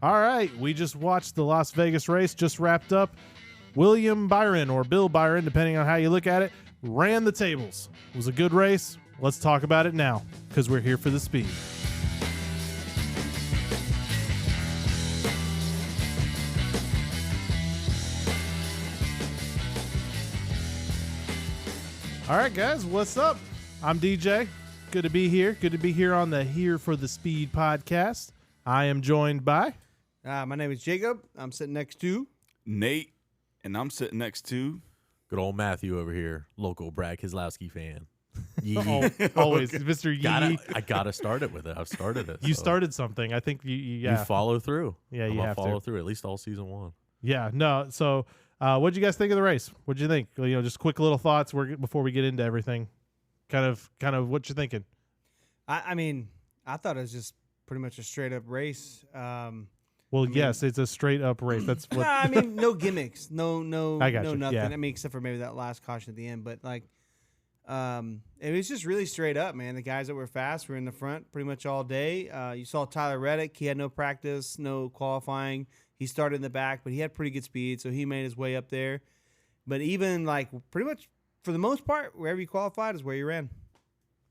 All right, we just watched the Las Vegas race, just wrapped up. William Byron, or Bill Byron, depending on how you look at it, ran the tables. It was a good race. Let's talk about it now, because we're here for the speed. All right, guys, what's up? I'm DJ. Good to be here. Good to be here on the Here for the Speed podcast. I am joined by... My name is Jacob. I'm sitting next to... Nate, and I'm sitting next to... Good old Matthew over here, local Brad Keselowski fan. Always, Mr. Yee. I gotta start it with it. I've started it. You started something. I think you follow through. Yeah, I'm you have follow to through at least all season one. Yeah, no. So, what'd you guys think of the race? What'd you think? Just quick little thoughts before we get into everything. Kind of what you thinking? I mean, I thought it was just pretty much a straight up race. Yes, it's a straight up race. That's what. I mean, no gimmicks, no, I got you. nothing. Yeah. I mean, except for maybe that last caution at the end, but like, it was just really straight up, man. The guys that were fast were in the front pretty much all day. You saw Tyler Reddick; he had no practice, no qualifying. He started in the back, but he had pretty good speed, so he made his way up there. But even like pretty much for the most part, wherever you qualified is where you ran.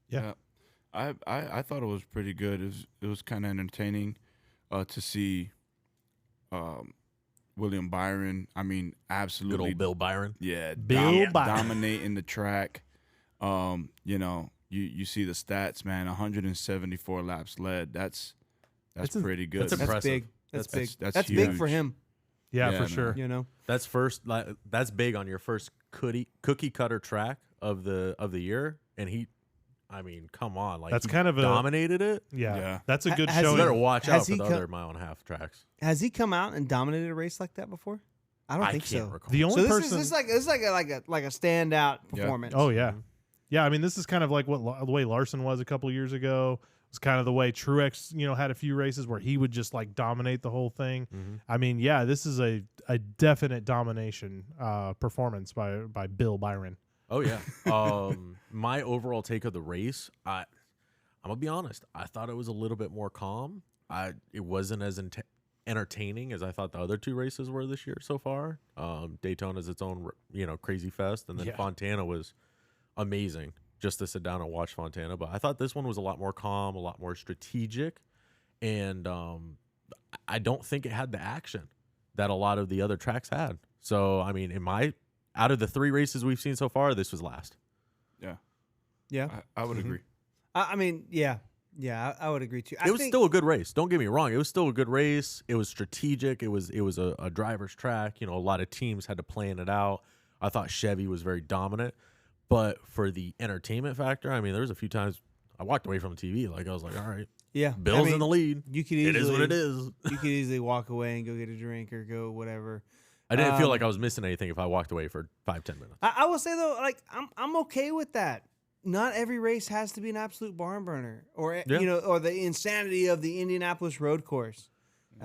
Yeah. I thought it was pretty good. It was kind of entertaining to see William Byron. I mean, absolutely. Good old Bill Byron. Yeah, Bill Byron. dominating the track. You see the stats, man. 174 laps led. That's pretty good. That's That's impressive. big. That's big. That's big huge. for him. Yeah, Yeah, for man. sure. You know. That's that's big on your first cookie cutter track of the year, and I mean, come on, like That's he kind of dominated it. Yeah, Yeah. that's a good Has You showing. he- better watch Has out for he the come- other mile and a half tracks. Has he come out and dominated a race like that before? I don't I think can't so. recall. The only So person. this is like a standout performance. Oh yeah, yeah. I mean, this is kind of like the way Larson was a couple years ago. It's kind of the way Truex, had a few races where he would just like dominate the whole thing. Mhm. I mean, yeah, this is a definite domination performance by Bill Byron. Oh yeah. My overall take of the race, I'm gonna be honest. I thought it was a little bit more calm. It wasn't as entertaining as I thought the other two races were this year so far. Daytona is its own, crazy fest, and then Yeah. Fontana was amazing just to sit down and watch Fontana. But I thought this one was a lot more calm, a lot more strategic, and I don't think it had the action that a lot of the other tracks had. So I mean, out of the three races we've seen so far, this was last. Yeah. I would agree. I mean, yeah, I would agree too. It was still a good race. Don't get me wrong. It was still a good race. It was strategic. It was a driver's track. A lot of teams had to plan it out. I thought Chevy was very dominant. But for the entertainment factor, I mean, there was a few times I walked away from the TV. Like, I was like, all right, Yeah, Bill's in the lead. You could easily, It is what it is. You could easily walk away and go get a drink or go whatever. I didn't feel like I was missing anything if I walked away for 5-10 minutes. I will say though, like I'm okay with that. Not every race has to be an absolute barn burner, or or the insanity of the Indianapolis road course.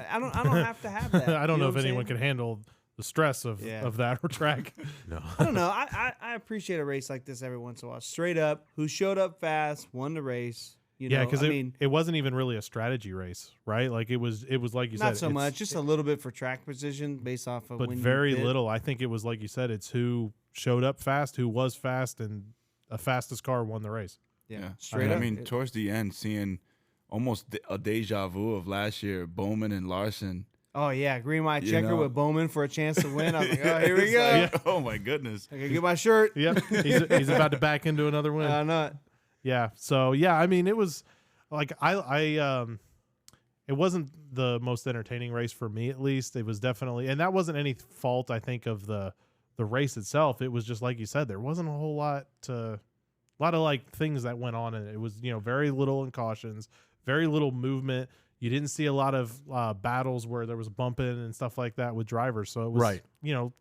I don't have to have that. I don't You know if what I'm anyone saying? can handle the stress of that track. No. I don't know. I appreciate a race like this every once in a while. Straight up, who showed up fast won the race. Yeah, because I mean, it wasn't even really a strategy race, right? Like it was like you said, not so it's- much, just a little bit for track position based off of. but when you very pit. little. I think it was like you said, it's who showed up fast, who was fast, and a fastest car won the race. Yeah, straight I up. mean, towards the end, seeing almost a deja vu of last year, Bowman and Larson. Oh yeah, green light You checker know. with Bowman for a chance to win. I was like, oh, here we It's go. like, oh my goodness. I gotta get my shirt. Yep, he's about to back into another win. Not. Yeah. So yeah, I mean, it was like it wasn't the most entertaining race for me, at least. It was definitely, and that wasn't any fault, I think, of the race itself. It was just like you said, there wasn't a whole lot of like things that went on in it. It was very little in cautions, very little movement. You didn't see a lot of battles where there was bumping and stuff like that with drivers. So it was Right.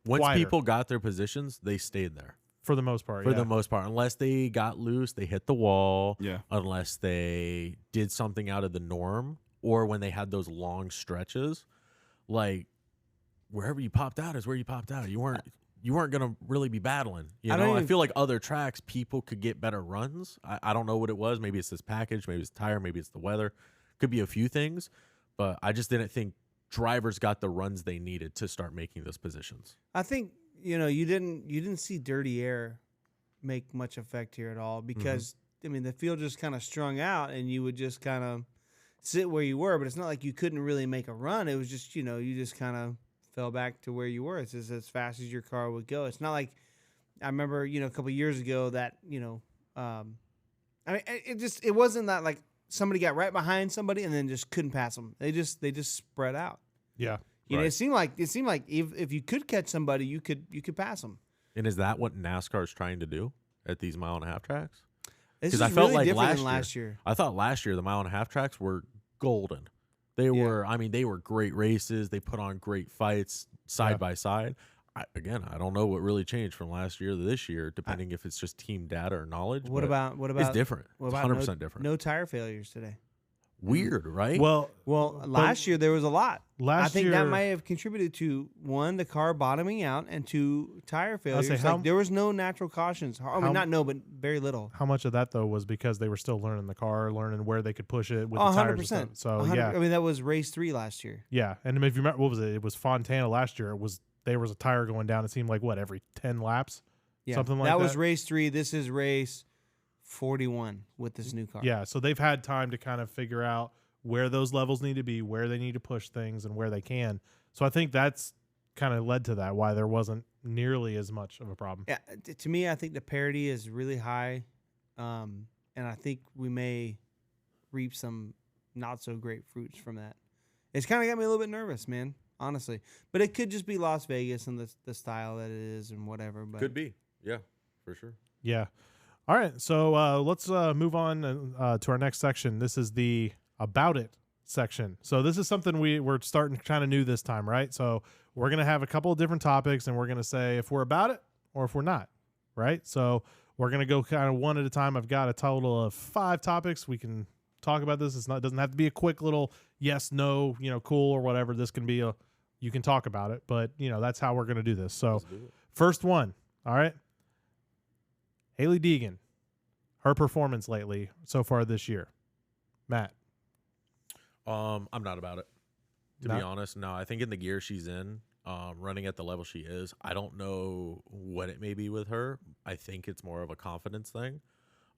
Once quieter people got their positions, they stayed there. for the most part. For yeah. the most part, unless they got loose, they hit the wall. Yeah. Unless they did something out of the norm, or when they had those long stretches, like wherever you popped out is where you popped out. You weren't gonna really be battling. I feel like other tracks, people could get better runs. I don't know what it was. Maybe it's this package. Maybe it's the tire. Maybe it's the weather. Could be a few things, but I just didn't think drivers got the runs they needed to start making those positions. I think you didn't see dirty air make much effect here at all because I mean the field just kind of strung out and you would just kind of sit where you were, but it's not like you couldn't really make a run. It was just you just kind of fell back to where you were. It's just as fast as your car would go. It's not like I remember a couple of years ago that I mean it wasn't that like somebody got right behind somebody and then just couldn't pass them. They just spread out. Yeah. It seemed like if you could catch somebody, you could pass them. And is that what NASCAR is trying to do at these 1.5 mile tracks? Because I felt really like different than last year. I thought last year the 1.5 mile tracks were golden. They were, I mean, they were great races. They put on great fights side by side. I don't know what really changed from last year to this year, depending if it's just team data or knowledge. What about it's different? What It's about 100% different. No tire failures today. Weird, right? Well, last year there was a lot. I think year, that might have contributed to one, the car bottoming out, and two, tire failures. There was no natural cautions. I mean, not no, but very little. How much of that though was because they were still learning the car, learning where they could push it with the tires and stuff. So yeah, I mean that was race 3 last year. Yeah, and if you remember, what was it? It was Fontana last year. There was a tire going down. It seemed like every 10 laps, something like that. That was race 3. This is race 41 with this new car. Yeah, so they've had time to kind of figure out where those levels need to be, where they need to push things, and where they can. So I think that's kind of led to that, why there wasn't nearly as much of a problem. Yeah, to me, I think the parity is really high, and I think we may reap some not so great fruits from that. It's kind of got me a little bit nervous, man, honestly. But it could just be Las Vegas and the style that it is and whatever. But could be, yeah, for sure. Yeah. All right, so let's move on to our next section. This is the About It section. So this is something we're starting kind of new this time, right? So we're going to have a couple of different topics, and we're going to say if we're about it or if we're not, right? So we're going to go kind of one at a time. I've got a total of 5 topics. We can talk about this. It doesn't have to be a quick little yes, no, cool or whatever. This can be you can talk about it, but that's how we're going to do this. So first one, all right. Hailie Deegan, her performance lately so far this year. Matt. I'm not about it, to be honest. No, I think in the gear she's in, running at the level she is, I don't know what it may be with her. I think it's more of a confidence thing.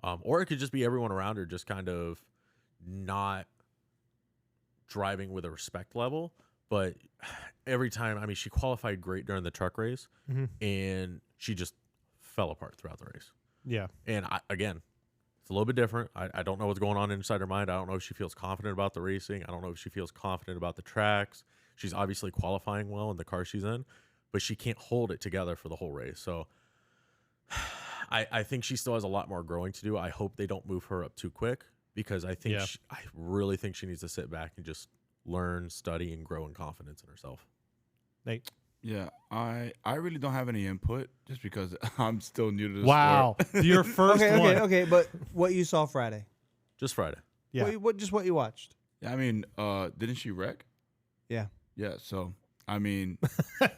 Or it could just be everyone around her just kind of not driving with a respect level. But every time, I mean, she qualified great during the truck race, and she just fell apart throughout the race. Yeah. And again, it's a little bit different. I don't know what's going on inside her mind. I don't know if she feels confident about the racing. I don't know if she feels confident about the tracks. She's obviously qualifying well in the car she's in, but she can't hold it together for the whole race. So I think she still has a lot more growing to do. I hope they don't move her up too quick because I think I really think she needs to sit back and just learn, study, and grow in confidence in herself. Nate. Yeah, I really don't have any input just because I'm still new to the Wow. sport. Your first one. Okay, but what you saw Friday? Just Friday. Yeah. What you watched? Yeah, I mean, didn't she wreck? Yeah. Yeah, so I mean, There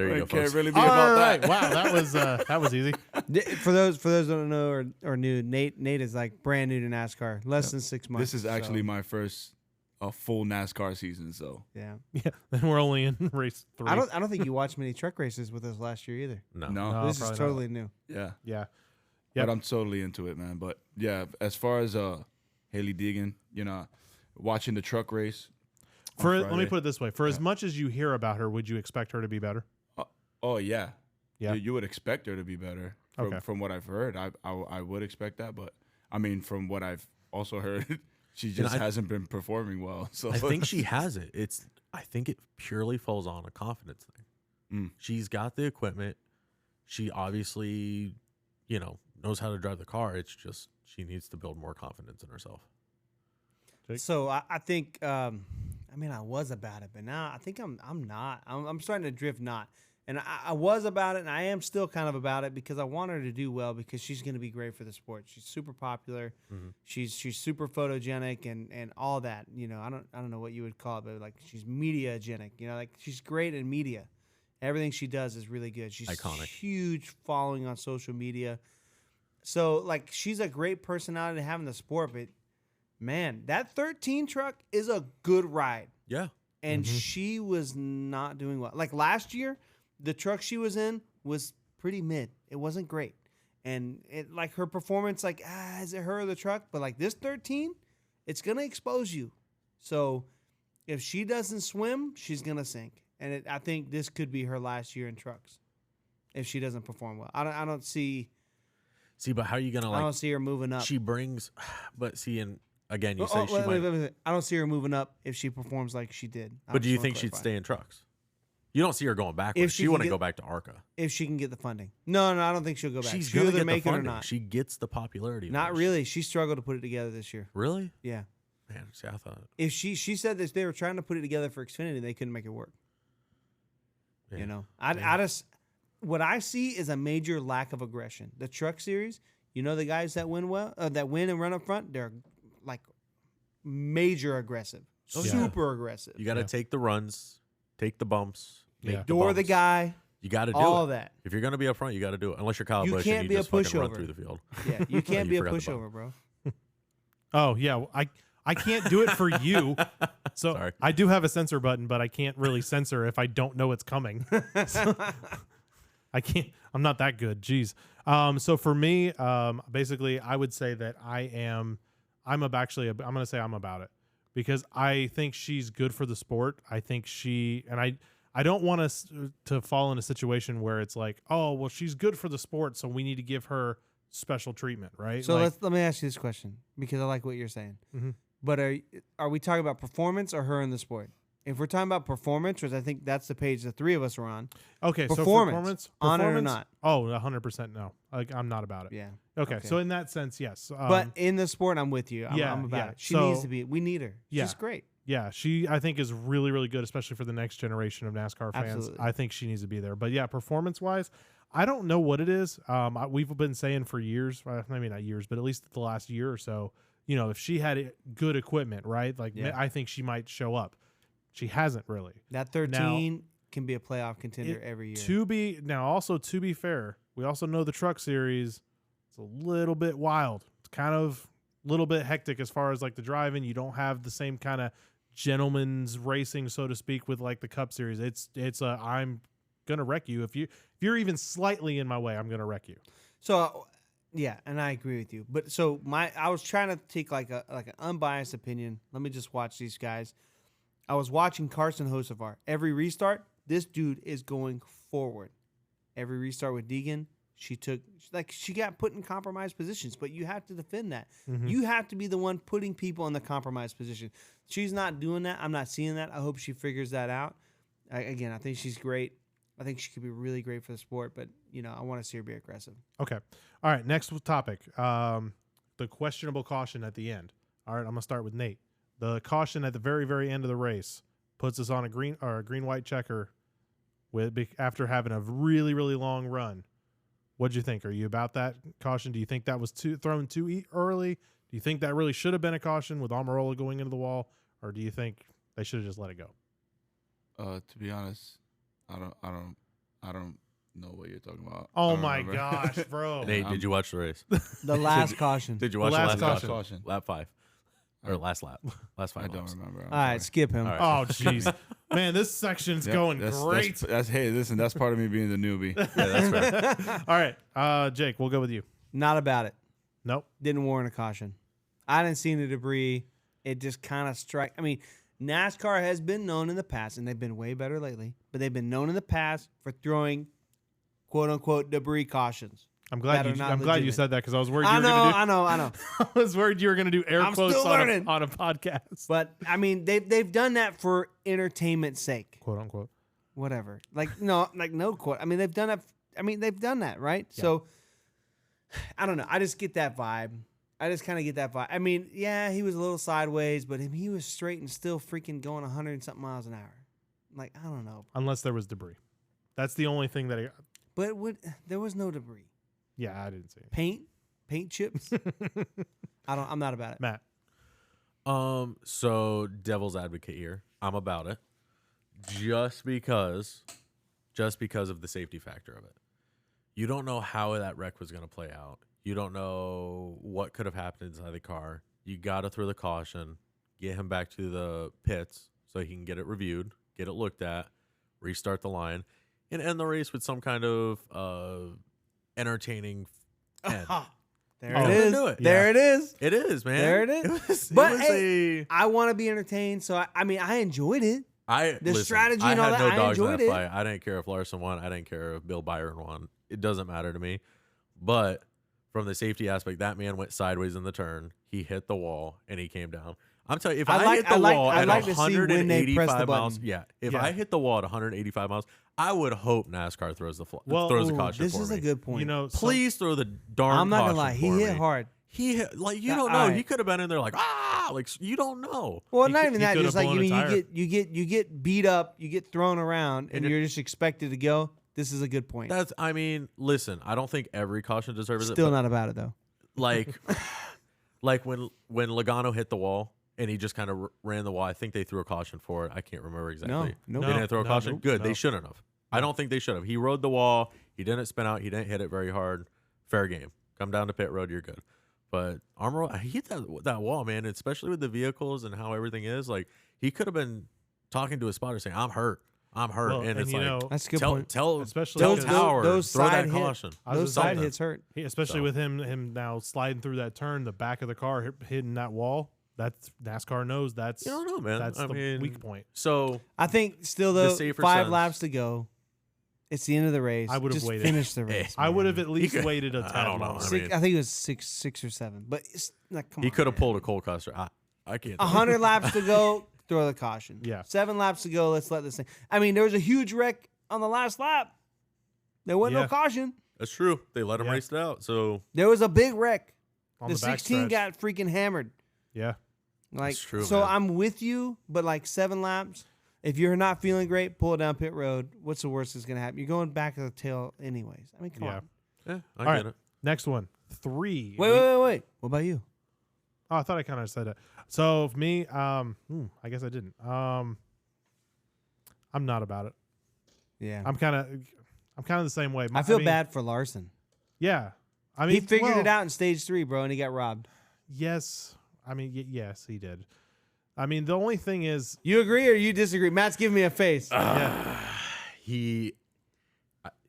you go, can't folks. really be All about right. that. Wow, that was easy. For those who don't know or new, Nate is like brand new to NASCAR, less than 6 months. This is actually my first full NASCAR season, so yeah. Yeah. And we're only in race 3. I don't think you watched many truck races with us last year either. No. No, This is probably totally new. yeah. Yeah. But I'm totally into it, man. But yeah, as far as Hailie Deegan, watching the truck race. Let me put it this way: for as much as you hear about her, would you expect her to be better? Oh yeah, Yeah. You would expect her to be better. From what I've heard, I would expect that. But I mean, from what I've also heard, she just hasn't been performing well. So I think she has it. I think it purely falls on a confidence thing. She's got the equipment. She obviously, knows how to drive the car. It's just she needs to build more confidence in herself. Jake? So I think I was about it, but now I think I'm not. I'm starting to drift not. And I was about it, and I am still kind of about it because I want her to do well because she's going to be great for the sport. She's super popular. She's super photogenic and all that. I don't know what you would call it, but like she's mediagenic. Like she's great in media. Everything she does is really good. She's iconic. Huge following on social media. So like she's a great personality to have in the sport, but man, that 13 truck is a good ride. Yeah. And she was not doing well. Like last year, the truck she was in was pretty mid. It wasn't great. And it like her performance, like, is it her or the truck? But like this 13, it's going to expose you. So if she doesn't swim, she's going to sink. And I think this could be her last year in trucks if she doesn't perform well. I don't see. See, but how are you going to I don't see her moving up. She brings, but see, and again, you say she might. Wait. I don't see her moving up if she performs like she did. But do you think she'd stay in trucks? You don't see her going backwards. She wouldn't go back to ARCA. If she can get the funding. No, I don't think she'll go back. She's She'll going to either get the make it or funding. not. She gets the popularity. Not really. She struggled to put it together this year. Really? Yeah. Man, see, I thought. If she said that they were trying to put it together for Xfinity, they couldn't make it work. Yeah. You know, I just what I see is a major lack of aggression. The Truck Series, the guys that win that win and run up front, they're like major aggressive, super aggressive. You got to take the runs, take the bumps, make the door bumps. the guy. You got to do all it. that. If you're going to be up front, you got to do it. Unless you're Kyle Busch can't and be you a just fucking pushover. run through the field. Yeah, you can't be a forgot the pushover, bro. Oh yeah, I can't do it for you. So Sorry. I do have a censor button, but I can't really censor if I don't know it's coming. So, I can't. I'm not that good. Jeez. So for me, basically, I would say that I'm going to say I'm about it because I think she's good for the sport. I think I don't want us to fall in a situation where it's like, oh, well, she's good for the sport, so we need to give her special treatment, right? So let me ask you this question because I like what you're saying. Mm-hmm. But are we talking about performance or her in the sport? If we're talking about performance, which I think that's the page the three of us are on. Okay, performance, so on it or not? Oh, 100% no. I'm not about it. Yeah. Okay, so in that sense, yes. But in the sport, I'm with you. I'm about it. She needs to be. We need her. Yeah. She's great. Yeah, she I think is really, really good, especially for the next generation of NASCAR fans. Absolutely. I think she needs to be there. But yeah, performance-wise, I don't know what it is. We've been saying for years, maybe not years, but at least the last year or so, if she had good equipment, right? Like I think she might show up. She hasn't really. That 13 can be a playoff contender every year. To be fair, we also know the Truck Series is a little bit wild. It's kind of a little bit hectic as far as like the driving. You don't have the same kind of gentleman's racing, so to speak, with like the Cup Series. It's I'm gonna wreck you if you're even slightly in my way. I'm gonna wreck you. So yeah, and I agree with you. But so I was trying to take like an unbiased opinion. Let me just watch these guys. I was watching Carson Hocevar. Every restart, this dude is going forward. Every restart with Deegan, she got put in compromised positions, but you have to defend that. Mm-hmm. You have to be the one putting people in the compromised position. She's not doing that. I'm not seeing that. I hope she figures that out. I think she's great. I think she could be really great for the sport, but I want to see her be aggressive. Okay. All right. Next topic. The questionable caution at the end. All right. I'm gonna start with Nate. The caution at the very, very end of the race puts us on a green-white checker after having a really, really long run. What'd you think? Are you about that caution? Do you think that was thrown too early? Do you think that really should have been a caution with Almirola going into the wall, or do you think they should have just let it go? To be honest, I don't know what you're talking about. Oh my gosh, bro! Nate, did you watch the race? The last caution. Did you watch the last caution? Lap 5. Or last lap. Last 5 I don't laps. remember. All right, skip him. All right. Oh, jeez. Man, this section's going great. That's part of me being the newbie. Yeah, that's fair. All right, Jake, we'll go with you. Not about it. Nope. Didn't warrant a caution. I didn't see the debris. It just kind of struck. I mean, NASCAR has been known in the past, and they've been way better lately, but they've been known in the past for throwing quote-unquote debris cautions. I'm glad you said that because I was worried you were going to do. I know. I was worried you were going to do air quotes on a podcast. But I mean, they've done that for entertainment's sake, quote unquote. Whatever. No quote. I mean, they've done that. Right? Yeah. So I don't know. I just get that vibe. I just kind of get that vibe. I mean, yeah, he was a little sideways, but he was straight and still freaking going 100 and something miles an hour. Like, I don't know. Unless there was debris. That's the only thing that But there was no debris. Yeah, I didn't see it. Paint chips. I'm not about it. Matt. So devil's advocate here. I'm about it. Just because of the safety factor of it. You don't know how that wreck was going to play out. You don't know what could have happened inside the car. you got to throw the caution, get him back to the pits so he can get it reviewed, get it looked at, restart the line, and end the race with some kind of entertaining end. There it is. Do it. There it is. It is, man. There it is. I want to be entertained, so I mean, I enjoyed it. Strategy and all that, I enjoyed it. Fight. I didn't care if Larson won. I didn't care if Bill Byron won. It doesn't matter to me. But from the safety aspect, that man went sideways in the turn. He hit the wall, and he came down. I'm telling you, if I hit the wall at 185 miles, if I hit the wall at 185 miles, I would hope NASCAR throws the caution. This is a good point. Please throw the darn. I'm not caution gonna lie, he hit hard. He hit, you don't know. He could have been in there you don't know. Well, not even that. Just like you get beat up, you get thrown around, and you're just expected to go. This is a good point. Listen, I don't think every caution deserves it. Still not about it though. Like when Logano hit the wall. And he just kind of ran the wall. I think they threw a caution for it. I can't remember exactly. No, they didn't throw a caution. Good. They shouldn't have. I don't think they should have. He rode the wall. He didn't spin out. He didn't hit it very hard. Fair game. Come down to pit road. You're good. But Armor, he hit that wall, man. Especially with the vehicles and how everything is. Like he could have been talking to his spotter saying, "I'm hurt. I'm hurt." Well, and it's like, that's a good point. Tell Tower, those throw side that caution. Those side hits hurt. Especially with him now sliding through that turn, the back of the car hitting that wall. That's NASCAR knows that's. You don't know, man. That's the weak point. So I think still though 5 laps to go. It's the end of the race. I would have waited. Finish the race. I would have at least waited a tad. I don't know. longer. I think it was six or 7. But it's like, come on. He could have pulled a Cole Custer. I can't. 100 laps to go. Throw the caution. Yeah. 7 laps to go. Let's let this thing. I mean, there was a huge wreck on the last lap. There wasn't no caution. That's true. They let him race it out. So there was a big wreck. On the 16 got freaking hammered. Yeah. Like, that's true, so man. I'm with you, but like 7 laps, if you're not feeling great, pull it down pit road. What's the worst that's going to happen? You're going back to the tail anyways. I mean, come on. Yeah, I get it. Next one. 3. Wait. What about you? Oh, I thought I kind of said it. So for me, I guess I didn't. I'm not about it. Yeah. I'm kind of the same way. I feel bad for Larson. Yeah. I mean, he figured it out in stage 3, bro, and he got robbed. Yes. I mean, yes, he did. I mean, the only thing is, you agree or you disagree? Matt's giving me a face. Yeah.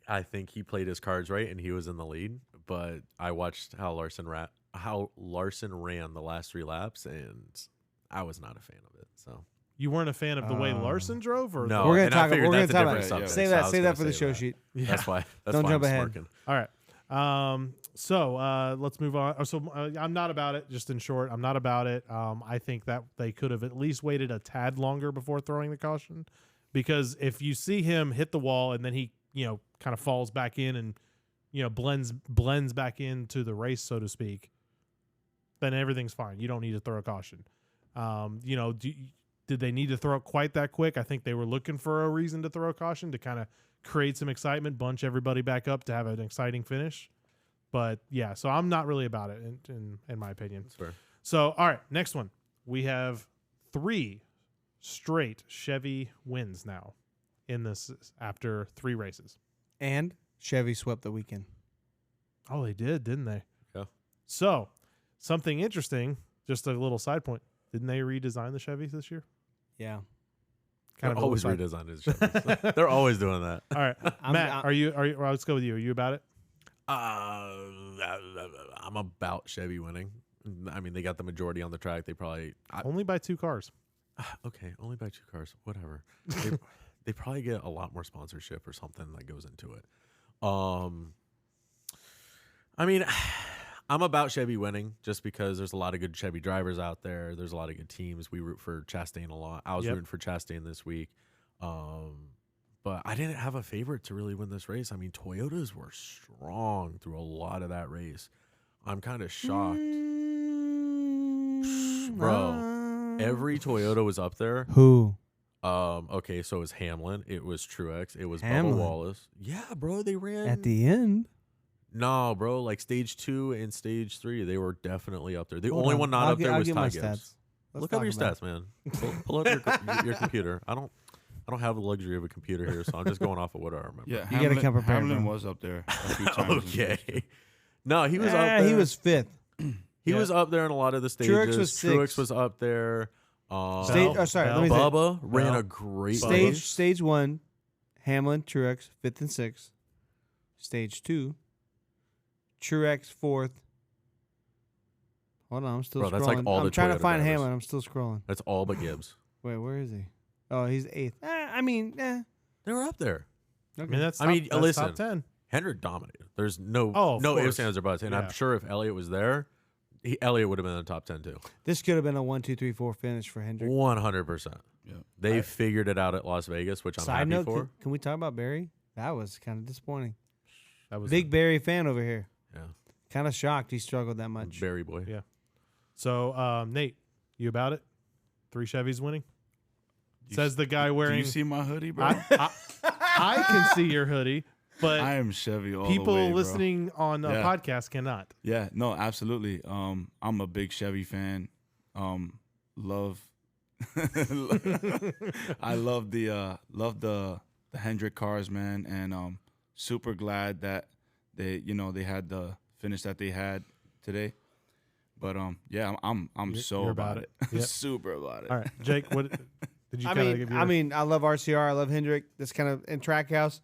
I think he played his cards right, and he was in the lead. But I watched how Larson ran the last 3 laps, and I was not a fan of it. So you weren't a fan of the way Larson drove, or no? We're gonna talk about it. Save that for the show sheet. Yeah. That's why. Don't jump ahead. Smirking. All right. So let's move on. So I'm not about it. Just in short, I'm not about it. I think that they could have at least waited a tad longer before throwing the caution, because if you see him hit the wall and then he, kind of falls back in and, blends back into the race, so to speak, then everything's fine. You don't need to throw a caution. Did they need to throw it quite that quick? I think they were looking for a reason to throw a caution to kind of create some excitement, bunch everybody back up to have an exciting finish. But yeah, so I'm not really about it in my opinion. That's fair. So, all right, next one. We have 3 straight Chevy wins now in this after 3 races. And Chevy swept the weekend. Oh, they did, didn't they? Yeah. So, something interesting, just a little side point. Didn't they redesign the Chevys this year? Yeah. They're always redesigning his Chevys. They're always doing that. All right. Matt, are you well, let's go with you. Are you about it? I'm about Chevy winning. I mean, they got the majority on the track. They probably only by 2 cars. Okay, only by 2 cars. Whatever. They probably get a lot more sponsorship or something that goes into it. I mean, I'm about Chevy winning just because there's a lot of good Chevy drivers out there. There's a lot of good teams. We root for Chastain a lot. I was rooting for Chastain this week. But I didn't have a favorite to really win this race. I mean, Toyotas were strong through a lot of that race. I'm kind of shocked. Bro, every Toyota was up there. Who? Okay, so it was Hamlin. It was Truex. It was Hamlin. Bubba Wallace. Yeah, bro, they ran. At the end? No, bro, like stage 2 and stage 3, they were definitely up there. The only one not up there was Ty Gibbs. Look up your stats, man. Pull up your computer. I don't have the luxury of a computer here, so I'm just going off of what I remember. Yeah, you gotta Hamlin was up there a few times. Okay. No, he was up there. He was 5th. He was up there in a lot of the stages. Truex was up there. Bubba ran a great Stage 1, Hamlin, Truex, 5th and 6th. Stage 2, Truex, 4th. Hold on, I'm still scrolling. That's like all I'm the trying to Toyota find drivers. Hamlin. I'm still scrolling. That's all but Gibbs. Wait, where is he? Oh, he's 8th. They were up there. Okay. That's listen. top 10. Hendrick dominated. There's no of ifs, course. ands, or buts. And I'm sure if Elliott was there, Elliott would have been in the top 10 too. This could have been a 1, 2, 3, 4 finish for Hendrick. 100%. Yeah. They figured it out at Las Vegas, which I'm Side happy note, for. can we talk about Barry? That was kind of disappointing. That was Big Barry fan over here. Yeah. Kind of shocked he struggled that much. Barry boy. Yeah. So, Nate, you about it? 3 Chevys winning? Says the guy wearing. Do you see my hoodie, bro? I can see your hoodie, but I am Chevy all people the way, listening on a Yeah. podcast cannot. Yeah, no, absolutely. I'm a big Chevy fan. Love I love the Hendrick cars, man, and super glad that they had the finish that they had today. But yeah, I'm so you're about it. Yep. Super about it. All right, Jake, what did you I kind of mean, give your I mean, I love RCR. I love Hendrick. This kind of in Trackhouse.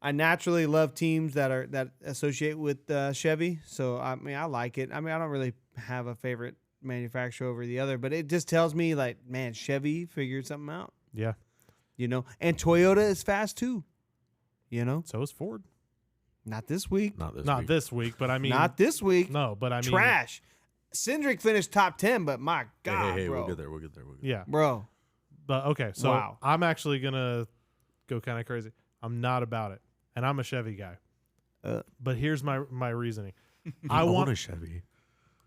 I naturally love teams that associate with Chevy. So I mean, I like it. I mean, I don't really have a favorite manufacturer over the other, but it just tells me like, man, Chevy figured something out. Yeah. And Toyota is fast too. So is Ford. Not this week. Not this week, but I mean, Not this week. No, but I mean, Trash. Cindric finished top 10, but my God, Hey, bro. we'll get there. We'll get there. Yeah, Bro. but okay. So Wow. I'm actually gonna go kind of crazy. I'm not about it, and I'm a Chevy guy. But here's my reasoning. I want a Chevy.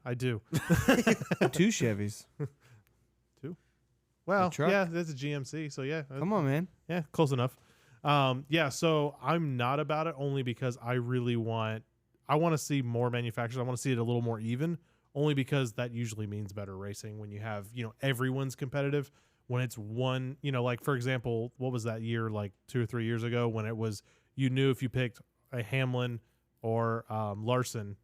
I do. 2 Chevys. Well, truck? yeah, that's a GMC. So yeah, Come on, man. yeah, close enough. Yeah, so I'm not about it only because I want to see more manufacturers. I want to see it a little more even, only because that usually means better racing when you have, everyone's competitive. When it's one, like for example, what was that year, like 2 or 3 years ago, when it was, you knew if you picked a Hamlin or Larson,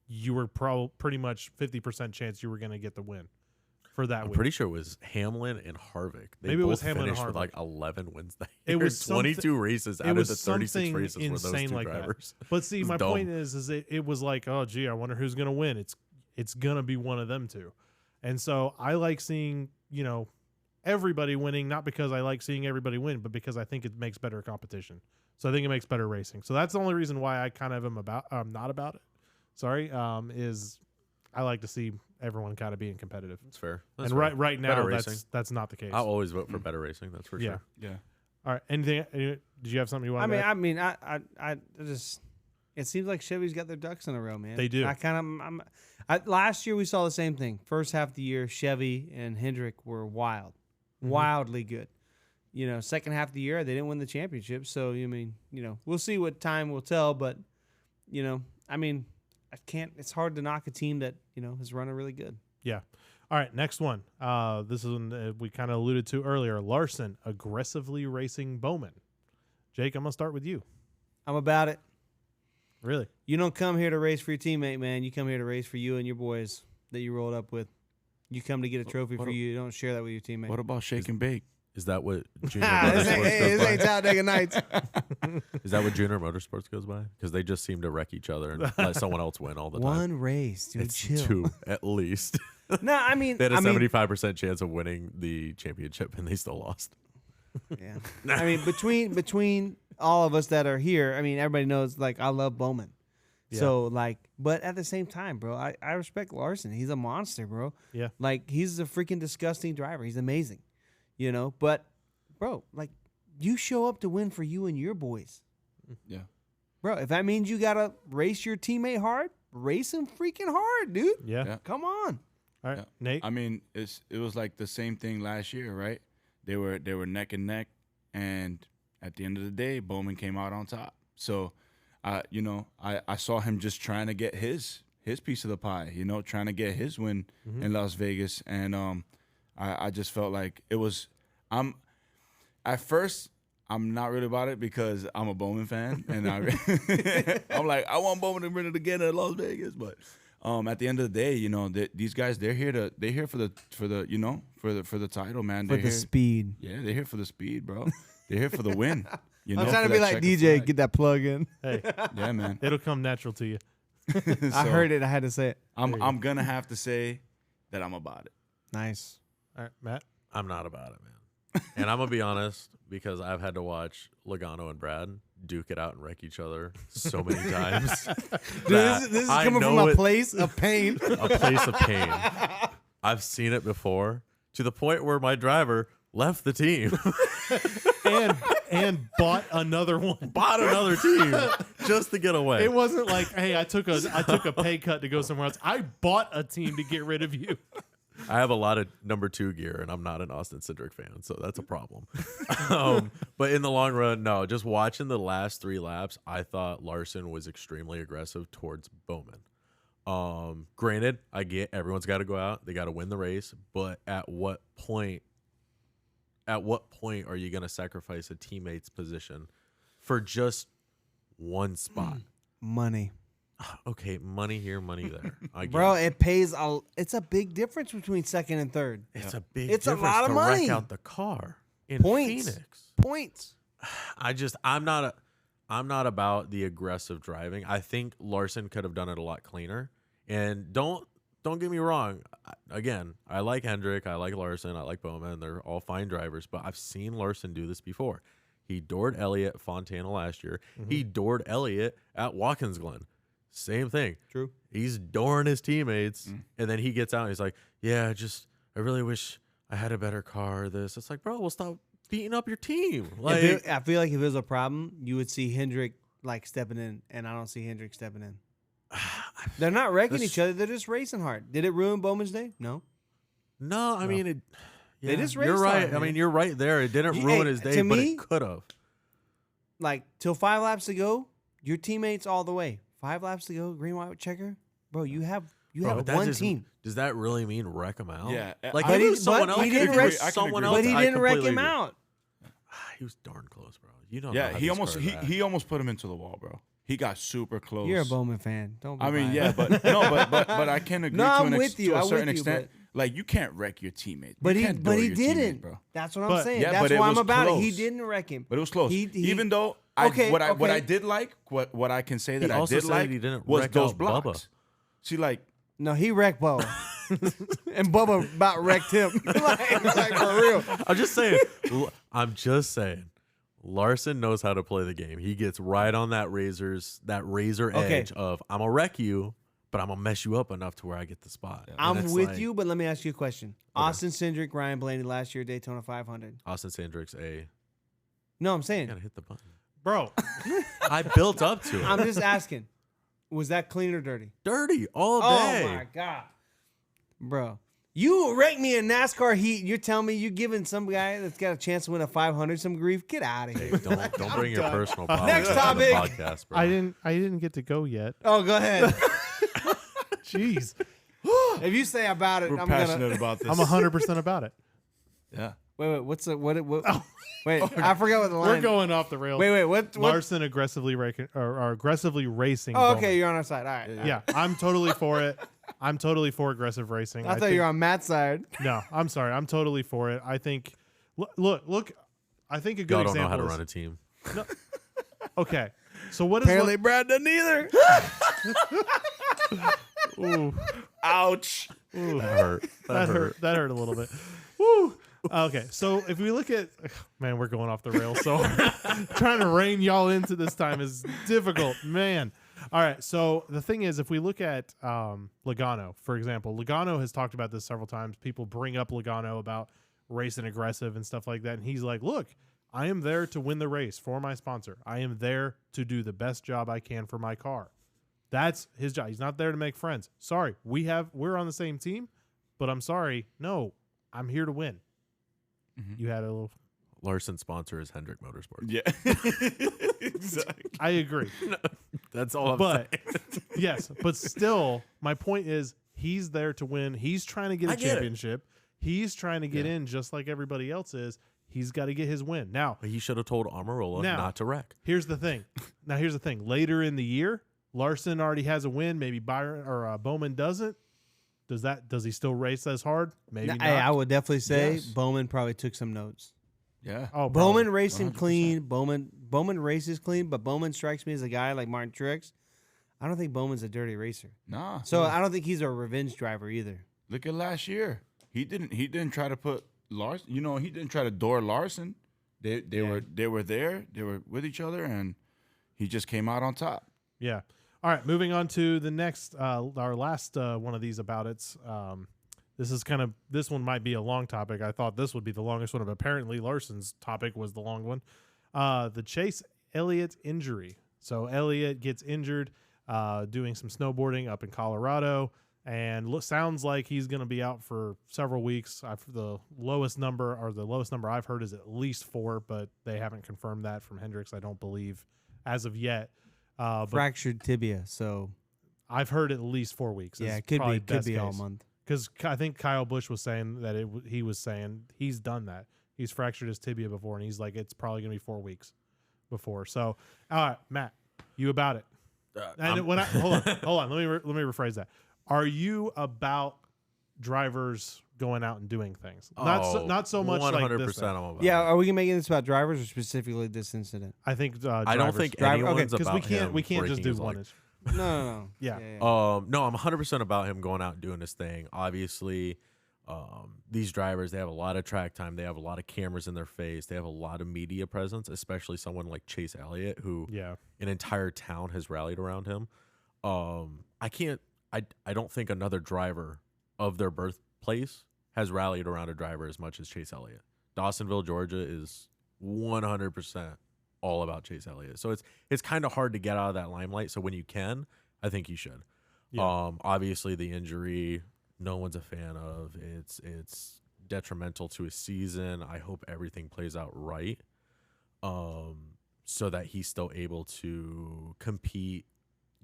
you were pretty much 50% chance you were going to get the win for that I'm week. pretty sure it was Hamlin and Harvick. They Maybe it was both Hamlin and finished with Harvick. like 11 wins that It year. was 22 races out of the 36 races were those insane two like drivers. That. But see, It's my dumb. point is it was like, oh gee, I wonder who's gonna win. It's gonna be one of them two, and so I like seeing everybody winning, not because I like seeing everybody win, but because I think it makes better competition. So I think it makes better racing. So that's the only reason why I kind of am not about it. Sorry, is I like to see everyone kind of being competitive. That's fair. That's And fair. right now Better racing. that's not the case. I'll always vote for better racing. That's for Yeah. sure. Yeah. All right. Anything? Did you have something you wanted? I mean, I just. It seems like Chevy's got their ducks in a row, man. They do. Last year we saw the same thing. First half of the year, Chevy and Hendrick were wildly good. Second half of the year they didn't win the championship. So we'll see what time will tell. But I mean, I can't. It's hard to knock a team that is running really good. Yeah. All right, next one. This is one we kind of alluded to earlier. Larson aggressively racing Bowman. Jake, I'm gonna start with you. I'm about it. Really? You don't come here to race for your teammate, man. You come here to race for you and your boys that you rolled up with. You come to get a trophy for you. You don't share that with your teammate. What about shake and bake? Is that what Junior This Motorsports ain't goes Talladega Nights. by? Is that what Junior Motorsports goes by? Because they just seem to wreck each other and let someone else win all the time. One race, dude. It's Chill. 2 at least. No, I mean, They had a 75% chance of winning the championship, and they still lost. yeah. I mean, between all of us that are here, I mean, everybody knows like I love Bowman. Yeah. So like, but at the same time, bro, I respect Larson. He's a monster, bro. Yeah. Like he's a freaking disgusting driver. He's amazing, But, bro, like you show up to win for you and your boys. Yeah. Bro, if that means you gotta race your teammate hard, race him freaking hard, dude. Yeah. Yeah. Come on. All right, Yeah. Nate. I mean, it was like the same thing last year, right? They were neck and neck, and at the end of the day, Bowman came out on top. So, I saw him just trying to get his piece of the pie, trying to get his win in Las Vegas, and I just felt like it was. At first, I'm not really about it because I'm a Bowman fan, and I'm like, I want Bowman to win it again at Las Vegas, but at the end of the day, you know, these guys, they're here for the you know, for the title, man. For They're the here, speed. yeah, they're here for the speed, bro. They're here for the win. You know, I'm trying to for be that like checkered DJ, flag. get that plug in. Hey, Yeah, man. it'll come natural to you. I heard it. I had to say it. I'm gonna have to say that I'm about it. Nice. All right, Matt. I'm not about it, man. And I'm gonna be honest, because I've had to watch Logano and Brad duke it out and wreck each other so many times. Dude, that this is I coming from know a place of pain. a place of pain. I've seen it before, to the point where my driver left the team, and bought another one. bought another team just to get away. It wasn't like, hey, I took a pay cut to go somewhere else. I bought a team to get rid of you. I have a lot of number 2 gear, and I'm not an Austin Cindric fan, so that's a problem. But in the long run, no. Just watching the last 3 laps, I thought Larson was extremely aggressive towards Bowman. Granted, I get everyone's got to go out, they got to win the race, but at what point are you going to sacrifice a teammate's position for just one spot? Money. Okay, money here, money there. I get Bro, it. it pays it's a big difference between second and third. It's a big It's a difference lot of to money. wreck out the car in Points. Phoenix. Points. I'm not about the aggressive driving. I think Larson could have done it a lot cleaner. And don't get me wrong. Again, I like Hendrick, I like Larson, I like Bowman. They're all fine drivers, but I've seen Larson do this before. He doored Elliott at Fontana last year. Mm-hmm. He doored Elliott at Watkins Glen. Same thing. True. He's dooring his teammates, and then he gets out and he's like, yeah, I really wish I had a better car. This. It's like, bro, well, stop beating up your team. Like, I feel like if it was a problem, you would see Hendrick like stepping in, and I don't see Hendrick stepping in. They're not wrecking each other. They're just racing hard. Did it ruin Bowman's day? No. no, I mean, They just you're raced right. hard, I man. mean, you're right there. It didn't Hey, ruin his day, to but me- it could have. Like till 5 laps to go, your teammates all the way. 5 laps to go, green, white, checker. Bro, you have But that one just- team. Does that really mean wreck him out? Yeah, Like, I- if it was But someone he else, didn't I could wreck- agree. I can Someone agree. else, But he I didn't wreck completely him agree. out. He was darn close, bro. You know. Yeah, how he these almost cars act. he almost put him into the wall, bro. He got super close. You're a Bowman fan. Don't be I mean, biased. yeah, but no, but I can agree No, to, I'm an with you. to a I'm certain with you, extent. Like you can't wreck your teammate. But You he can't but door he your teammate, didn't. bro. That's what I'm But- saying. Yeah, That's but it why I'm was about it. He close. didn't wreck him. But it was close. He- Even though Okay, what I okay. did like, what I can say that I also did said like he didn't was wreck those out blocks. Bubba. See, like No, he wrecked Bubba. And Bubba about wrecked him. like for real. I'm just saying. Larson knows how to play the game. He gets right on that razor Okay. edge of I'm gonna wreck you, but I'm gonna mess you up enough to where I get the spot. And I'm it's with like, you, but let me ask you a question. Austin Cindric, Ryan Blaney last year, Daytona 500. Austin Cindric's a. No, I'm You saying. gotta hit the button. Bro, I built up to it. I'm just asking. Was that clean or dirty? Dirty all Oh day. my God. Bro. You wrecked me in NASCAR heat. You're telling me you're giving some guy that's got a chance to win a 500 some grief? Get out of here. Don't bring your personal problems Next on the topic. podcast, bro. I didn't get to go yet. Oh, go ahead. Jeez, If you say about it, we're I'm passionate gonna. about this. I'm 100% about it. Yeah. Wait. What's the what? Wait, I forgot what the line. We're going off the rails. Wait. What? Larson aggressively aggressively racing. Oh, Bowman. okay. You're on our side. All right. Yeah, I'm totally for it. I'm totally for aggressive racing. I thought you were on Matt's side. No, I'm sorry. I'm totally for it. I think. Look. I think a good Y'all don't know example how to is- run a team. Okay, so what is Apparently, Brad doesn't either. Ooh, Ouch. ooh. That hurt. That hurt. That hurt a little bit. Woo. Okay, so if we look at, man, we're going off the rails. So trying to rein y'all into this time is difficult, man. All right, so the thing is, if we look at Logano, for example, Logano has talked about this several times. People bring up Logano about racing aggressive and stuff like that, and he's like, "Look, I am there to win the race for my sponsor. I am there to do the best job I can for my car." That's his job. He's not there to make friends. Sorry, we're on the same team, but I'm sorry. No, I'm here to win. You had a little. Larson's sponsor is Hendrick Motorsports. Yeah. Exactly. I agree, That's all I'm but saying. yes, but still, my point is he's there to win. He's trying to get I a get it. championship. He's trying to get in just like everybody else is. He's got to get his win. Now, But he should have told Amarola Now- not to wreck. here's the thing. Later in the year, Larson already has a win. Maybe Byron or Bowman doesn't. Does he still race as hard? Maybe not. I would definitely say Yes. Bowman probably took some notes. Yeah. Oh, Bowman probably. racing 100%. clean. Bowman races clean, but Bowman strikes me as a guy like Martin Truex. I don't think Bowman's a dirty racer. Nah. So I don't think he's a revenge driver either. Look at last year. He didn't try to put Larson. You know, he didn't try to door Larson. They were there. They were with each other, and he just came out on top. Yeah. All right. Moving on to the next, our last one of these about it's. This one might be a long topic. I thought this would be the longest one, but apparently Larson's topic was the long one. The Chase Elliott injury. So Elliott gets injured doing some snowboarding up in Colorado, and sounds like he's going to be out for several weeks. The lowest number I've heard is at least 4, but they haven't confirmed that from Hendricks, I don't believe, as of yet. But Fractured tibia. So I've heard at least 4 weeks. yeah, is it could probably be all best case. month. Because I think Kyle Busch was saying that he was saying he's done that. He's fractured his tibia before, and he's like, it's probably going to be 4 weeks before. So, all right, Matt, you about it? And hold on, let me rephrase that. Are you about drivers going out and doing things? Not so much 100% like this. I'm about Yeah, it. are we gonna make this about drivers or specifically this incident? I think drivers. I don't think Driver- anyone's because about we can't just breaking do his one leg. issue. No. Yeah. No, I'm 100% about him going out and doing his thing. Obviously, these drivers, they have a lot of track time. They have a lot of cameras in their face. They have a lot of media presence, especially someone like Chase Elliott, who an entire town has rallied around him. I don't think another driver of their birthplace has rallied around a driver as much as Chase Elliott. Dawsonville, Georgia is 100% all about Chase Elliott. So it's kind of hard to get out of that limelight. So when you can, I think you should. Yeah. Obviously the injury, no one's a fan of. It's detrimental to his season. I hope everything plays out right. So that he's still able to compete,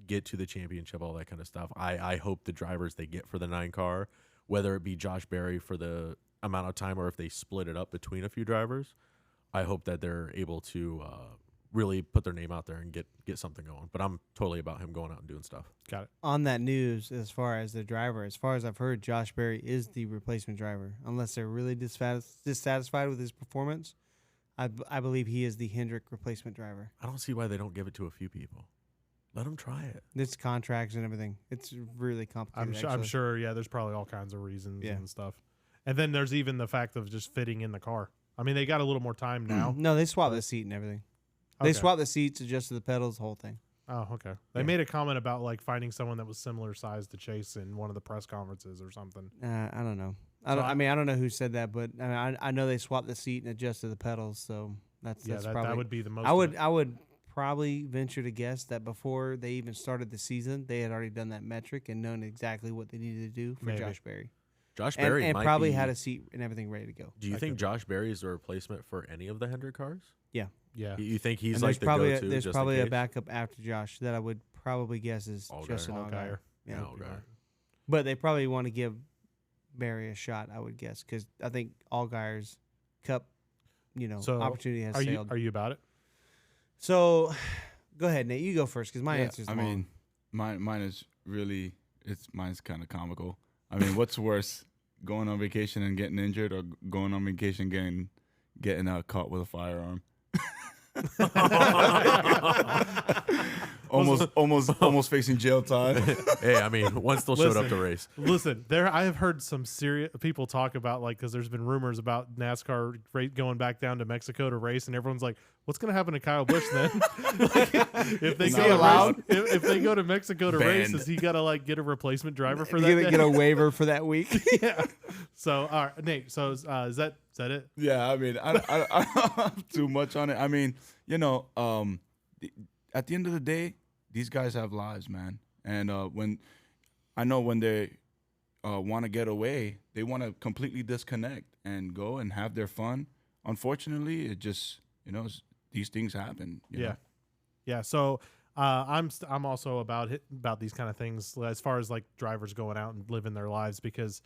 get to the championship, all that kind of stuff. I hope the drivers they get for the 9 car, whether it be Josh Berry for the amount of time or if they split it up between a few drivers, I hope that they're able to really put their name out there and get something going. But I'm totally about him going out and doing stuff. Got it. On that news, as far as the driver, as far as I've heard, Josh Berry is the replacement driver. Unless they're really dissatisfied with his performance, I believe he is the Hendrick replacement driver. I don't see why they don't give it to a few people. Let them try it. It's contracts and everything. It's really complicated. I'm sure. Yeah, there's probably all kinds of reasons Yeah. and stuff. And then there's even the fact of just fitting in the car. I mean, they got a little more time now. No, they swapped the seat and everything. They Okay. swapped the seats, adjusted the pedals, the whole thing. Oh, okay. They Yeah. made a comment about like finding someone that was similar size to Chase in one of the press conferences or something. I don't know. So I don't know who said that, but I know they swapped the seat and adjusted the pedals. So that's probably that would be the most. I would probably venture to guess that before they even started the season, they had already done that metric and known exactly what they needed to do for Maybe. Josh Berry. Josh And, Berry and might probably be, had a seat and everything ready to go. Do you That think could be. Josh Berry is the replacement for any of the Hendrick cars? Yeah. You think he's And like the probably go-to? there's just probably in a case? backup after Josh that I would probably guess is Allgaier. Justin Allgaier. Allgaier. Yeah. Yeah, Allgaier. But they probably want to give Berry a shot, I would guess, because I think Allgaier's Cup, So opportunity has Are you sailed. are you about it? So, go ahead, Nate. You go first because my Yeah, answer's I long. mean, mine is really mine's kind of comical. I mean, what's worse, going on vacation and getting injured, or going on vacation getting caught with a firearm? almost facing jail time. Hey, I mean, one still showed up to race. Listen, I have heard some serious people talk about because there's been rumors about NASCAR going back down to Mexico to race, and everyone's like, "What's going to happen to Kyle Busch then? If they Not go allowed? to race, if they go to Mexico to race, Banned. is he got to get a replacement driver for that? You're day? gonna get a waiver for that week. Yeah. So, all right, Nate. So, is that it? Yeah, I mean, I don't have too much on it. I mean, at the end of the day, these guys have lives, man. And when they want to get away, they want to completely disconnect and go and have their fun. Unfortunately, it just these things happen. you know? Yeah. So I'm also about these kind of things as far as like drivers going out and living their lives, because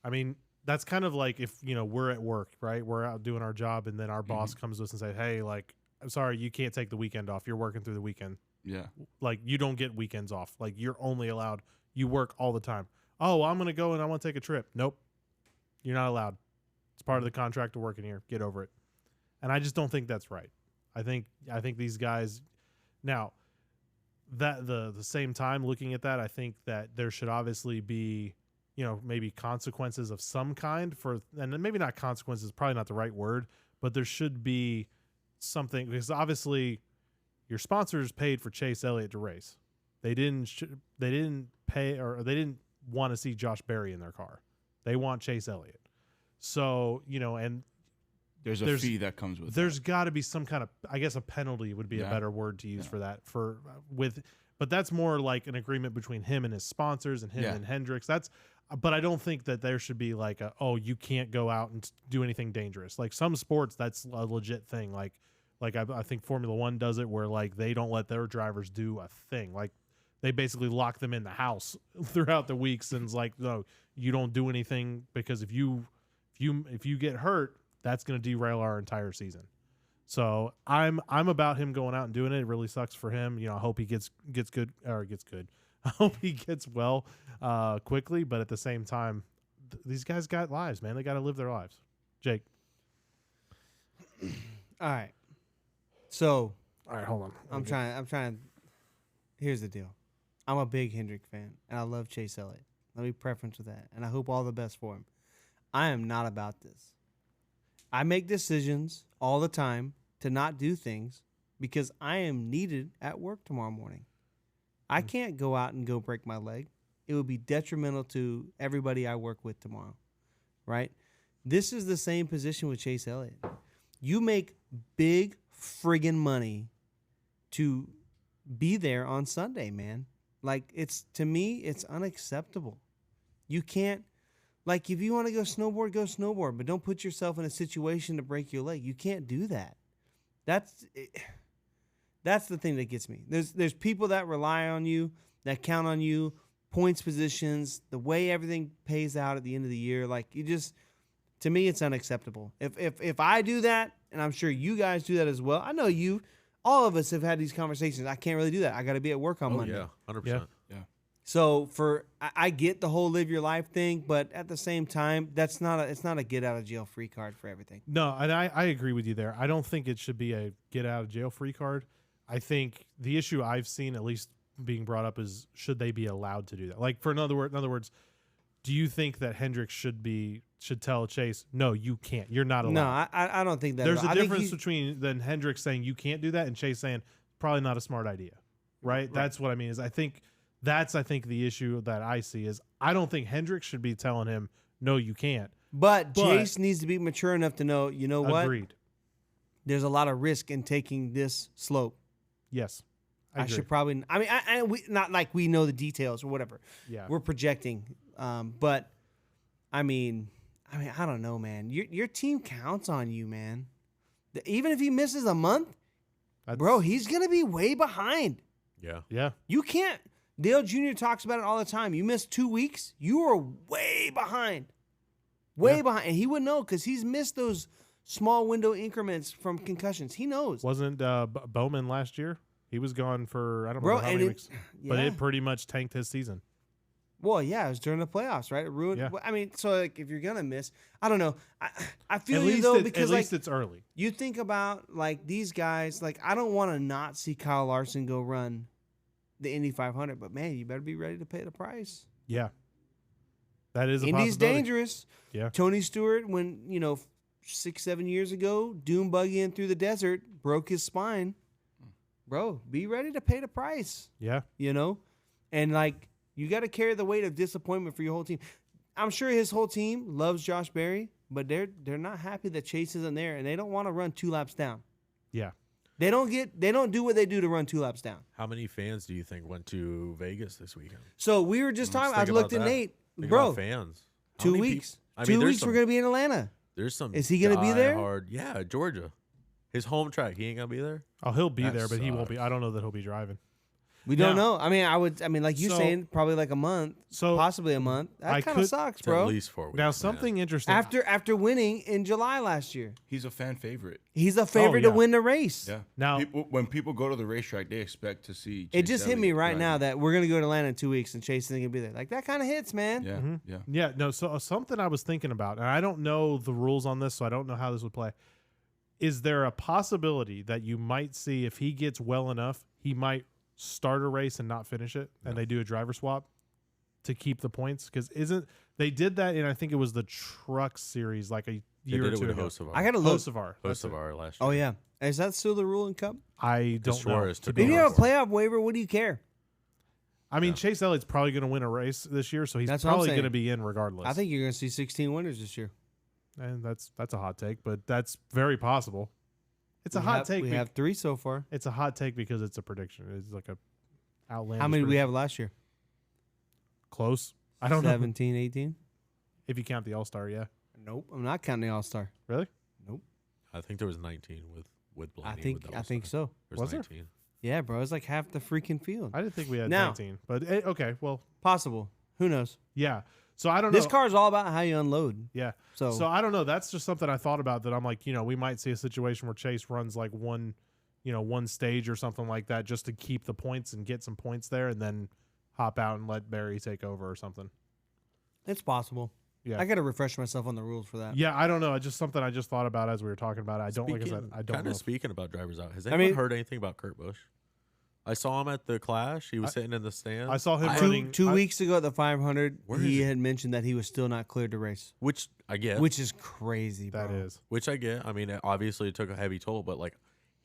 I mean that's kind of like if we're at work, right? We're out doing our job, and then our boss comes to us and says, "Hey, like, I'm sorry, you can't take the weekend off. You're working through the weekend. Yeah. Like, you don't get weekends off. Like, you're only allowed, you work all the time. Oh, I'm going to go and I want to take a trip. Nope. You're not allowed. It's part of the contract to work in here. Get over it. And I just don't think that's right. I think these guys now that the same time looking at that, I think that there should obviously be, maybe consequences of some kind for, and maybe not consequences, probably not the right word, but there should be something, because obviously your sponsors paid for Chase Elliott to race. They didn't pay, or they didn't want to see Josh Berry in their car. They want Chase Elliott. So, and there's a fee that comes with there's got to be some kind of, I guess a penalty would be a better word to use for that, but that's more like an agreement between him and his sponsors and him and Hendricks. But I don't think that there should be like you can't go out and do anything dangerous. Like some sports, that's a legit thing. Like I think Formula One does it, where like they don't let their drivers do a thing. Like they basically lock them in the house throughout the weeks, and it's like, no, you don't do anything, because if you get hurt, that's going to derail our entire season. So I'm about him going out and doing it. It really sucks for him. I hope he gets good. I hope he gets well quickly. But at the same time, these guys got lives, man. They got to live their lives. Jake. All right. So. All right, hold on. I'm trying. Here's the deal. I'm a big Hendrick fan, and I love Chase Elliott. Let me preference with that, and I hope all the best for him. I am not about this. I make decisions all the time to not do things because I am needed at work tomorrow morning. I can't go out and go break my leg. It would be detrimental to everybody I work with tomorrow, right? This is the same position with Chase Elliott. You make big friggin' money to be there on Sunday, man. Like, to me, it's unacceptable. You can't, like, if you want to go snowboard, but don't put yourself in a situation to break your leg. You can't do that. That's the thing that gets me. There's people that rely on you, that count on you, points positions, the way everything pays out at the end of the year. Like, to me, it's unacceptable. If I do that, and I'm sure you guys do that as well. I know all of us have had these conversations. I can't really do that. I got to be at work on Monday. Yeah, 100%. Yeah. So I get the whole live your life thing, but at the same time, it's not a get out of jail free card for everything. No, and I agree with you there. I don't think it should be a get out of jail free card. I think the issue I've seen, at least being brought up, is should they be allowed to do that? Like, in other words, do you think that Hendricks should tell Chase, no, you can't. You're not allowed. No, I don't think that. There's a difference between then Hendricks saying you can't do that and Chase saying probably not a smart idea, right? That's what I mean. I think the issue that I see is I don't think Hendricks should be telling him, no, you can't. But Chase needs to be mature enough to know, you know what? Agreed. There's a lot of risk in taking this slope. Yes. I should probably. I mean, we not like we know the details or whatever. Yeah. We're projecting, but I mean, I don't know, man. Your team counts on you, man. Even if he misses a month, bro, he's gonna be way behind. Yeah. Yeah. You can't. Dale Jr. talks about it all the time. You miss 2 weeks, you are way behind. Way behind, and he would know because he's missed those small window increments from concussions. He knows. Wasn't Bowman last year? He was gone for I don't know how many weeks, but it pretty much tanked his season. Well, yeah, it was during the playoffs, right? It ruined. Yeah. I mean, so like, if you're gonna miss, I don't know. I feel At you least though because at least it's early. You think about like these guys. Like, I don't want to not see Kyle Larson go run the Indy 500, but man, you better be ready to pay the price. Yeah, that is a Indy's possibility. dangerous. Yeah, Tony Stewart, when 6-7 years ago, dune buggying through the desert, broke his spine. Bro, be ready to pay the price. Yeah, and like you got to carry the weight of disappointment for your whole team. I'm sure his whole team loves Josh Berry, but they're not happy that Chase isn't there, and they don't want to run 2 laps down. yeah. They don't do what they do to run 2 laps down. How many fans do you think went to Vegas this weekend? So we were just talking. I looked at Nate, Think bro. about fans. How 2 many weeks. I 2 mean, weeks. We're gonna be in Atlanta. There's some. Is he gonna be there? Hard. Yeah, Georgia. His home track. He ain't gonna be there. Oh, he'll be That there, but he won't be. sucks. I don't know that he'll be driving. We don't Now- know. I mean, like you So- saying, probably like a month, So possibly a month. I That kind of could- sucks, It's bro. at least 4 weeks. now man. something interesting. After winning in July last year, He's a fan favorite. he's a favorite yeah. to win the race. Yeah. Now- when people go to the racetrack, they expect to see. It Chase just hit me Elliott right driving. now that we're gonna go to Atlanta in 2 weeks and Chase isn't gonna be there. Like that kind of hits, man. Yeah, yeah. Yeah, no. So something I was thinking about, and I don't know the rules on this, so I don't know how this would play. Is there a possibility that you might see if he gets well enough, he might start a race and not finish it, and they do a driver swap to keep the points? Because they did that in, I think it was the Truck Series like a They year did or it two with ago. Hocevar. I gotta look. Hocevar. That's it. Hocevar last year. Oh yeah, is that still the rule in Cup? I don't know. Suarez to took be If you over. have a honest. playoff waiver, what do you care? I mean, Yeah. Chase Elliott's probably going to win a race this year, so he's That's what I'm probably going to saying. be in regardless. I think you're gonna see 16 winners this year. and that's a hot take, but that's very possible. It's a hot take. We be- have 3 so far. It's a hot take because it's a prediction. It's like a outlandish. How many did we prediction. have last year? Close. I don't know 17, 18? if you count the All Star. Yeah, Nope, I'm not counting the All Star. really? Nope. I think there was 19 with Blaney. I with think the I think All-Star. so. There's Was there? 19. Yeah, bro, it's like half the freaking field. I didn't think we had Now- 19, but okay. Well, Possible. Who knows? yeah. So I don't know. This car is all about how you unload. Yeah. So, So I don't know. That's just something I thought about. That I'm like, we might see a situation where Chase runs like one stage or something like that, just to keep the points and get some points there, and then hop out and let Barry take over or something. it's possible. Yeah. I got to refresh myself on the rules for that. Yeah, I don't know. It's just something I just thought about as we were talking about it. I don't like I said. I don't Kind know. of speaking about drivers out. Has I anyone mean- heard anything about Kurt Busch? I saw him at the Clash. He was sitting in the stands. I saw him I- running. Two I- weeks ago at the 500, Where he is he? had mentioned that he was still not cleared to race, which I get. which is crazy, bro. That is. Which I get. I mean, obviously it took a heavy toll, but like,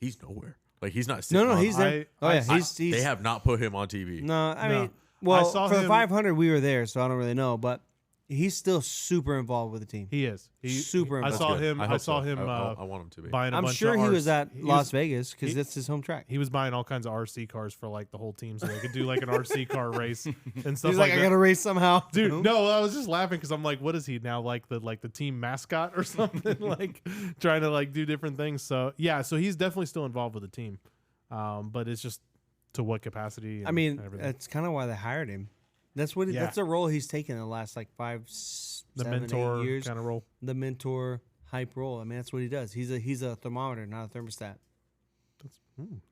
he's nowhere. Like he's not. No, sitting no, on- he's there. I- he's They have not put him on TV. No, I No. mean, well, saw for the him- 500, we were there, so I don't really know, but he's still super involved with the team. He is. Super I involved. saw Good. him. I hope saw so. him I want him to be. buying a I'm bunch sure of he RC was at he Las Vegas because he- that's his home track. He was buying all kinds of RC cars for like the whole team, so they could do like an RC car race and stuff He's like like, I that. got to race somehow. Dude, no, I was just laughing because I'm like, what is he now, like the team mascot or something, like trying to like do different things. So yeah, so he's definitely still involved with the team, but it's just to what capacity. I mean, and everything. that's kind of why they hired him. That's what. Yeah. That's a role he's taken in the last like 5, the 7, 8 mentor years. kind of role. The mentor hype role. I mean, that's what he does. He's a thermometer, not a thermostat.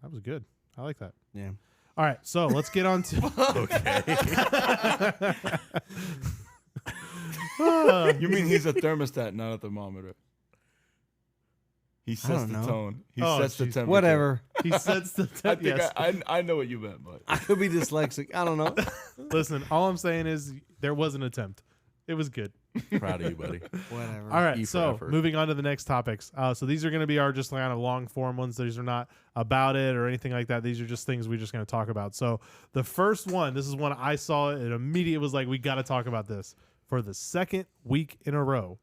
That was good. I like that. Yeah. All right, so let's get on to. You mean he's a thermostat, not a thermometer? He sets don't the know. tone. He Oh, sets the jeez. temperature. Whatever. He sets the. I think Yes. I know what you meant, but I could be dyslexic. I don't know. Listen, all I'm saying is there was an attempt. It was good. Proud of you, buddy. Whatever. All right, E for so effort. moving on to the next topics. So these are going to be our just kind of long form ones. These are not about it or anything like that. These are just things we're just going to talk about. So the first one, this is one I saw it immediately was like, we got to talk about this. For the second week in a row,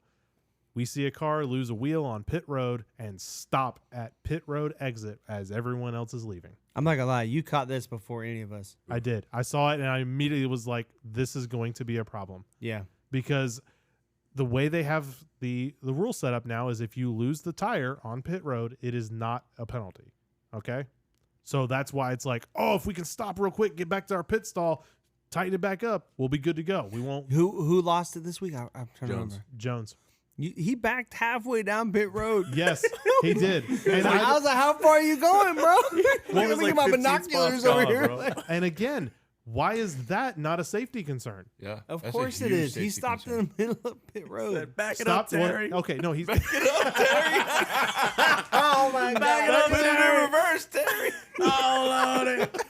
we see a car lose a wheel on pit road and stop at pit road exit as everyone else is leaving. I'm not gonna lie. You caught this before any of us. I did. I saw it and I immediately was like, this is going to be a problem. Yeah. Because the way they have the rule set up now is if you lose the tire on pit road, it is not a penalty. Okay? So that's why it's like, oh, if we can stop real quick, get back to our pit stall, tighten it back up, we'll be good to go. We won't. Who lost it this week? I'm trying to Jones. remember. Jones. He backed halfway down pit road. Yes, he did. And I was like, "How far are you going, bro?" Look was at like my 15 binoculars spots over gone, here. bro. and again, why is that not a safety concern? yeah, Of that's a course it huge is. He safety stopped concern. in the middle of pit road. Back it Stop. up, Terry. Okay, no, he's. Oh my Back it up, god! Terry. reverse, Terry. All on it.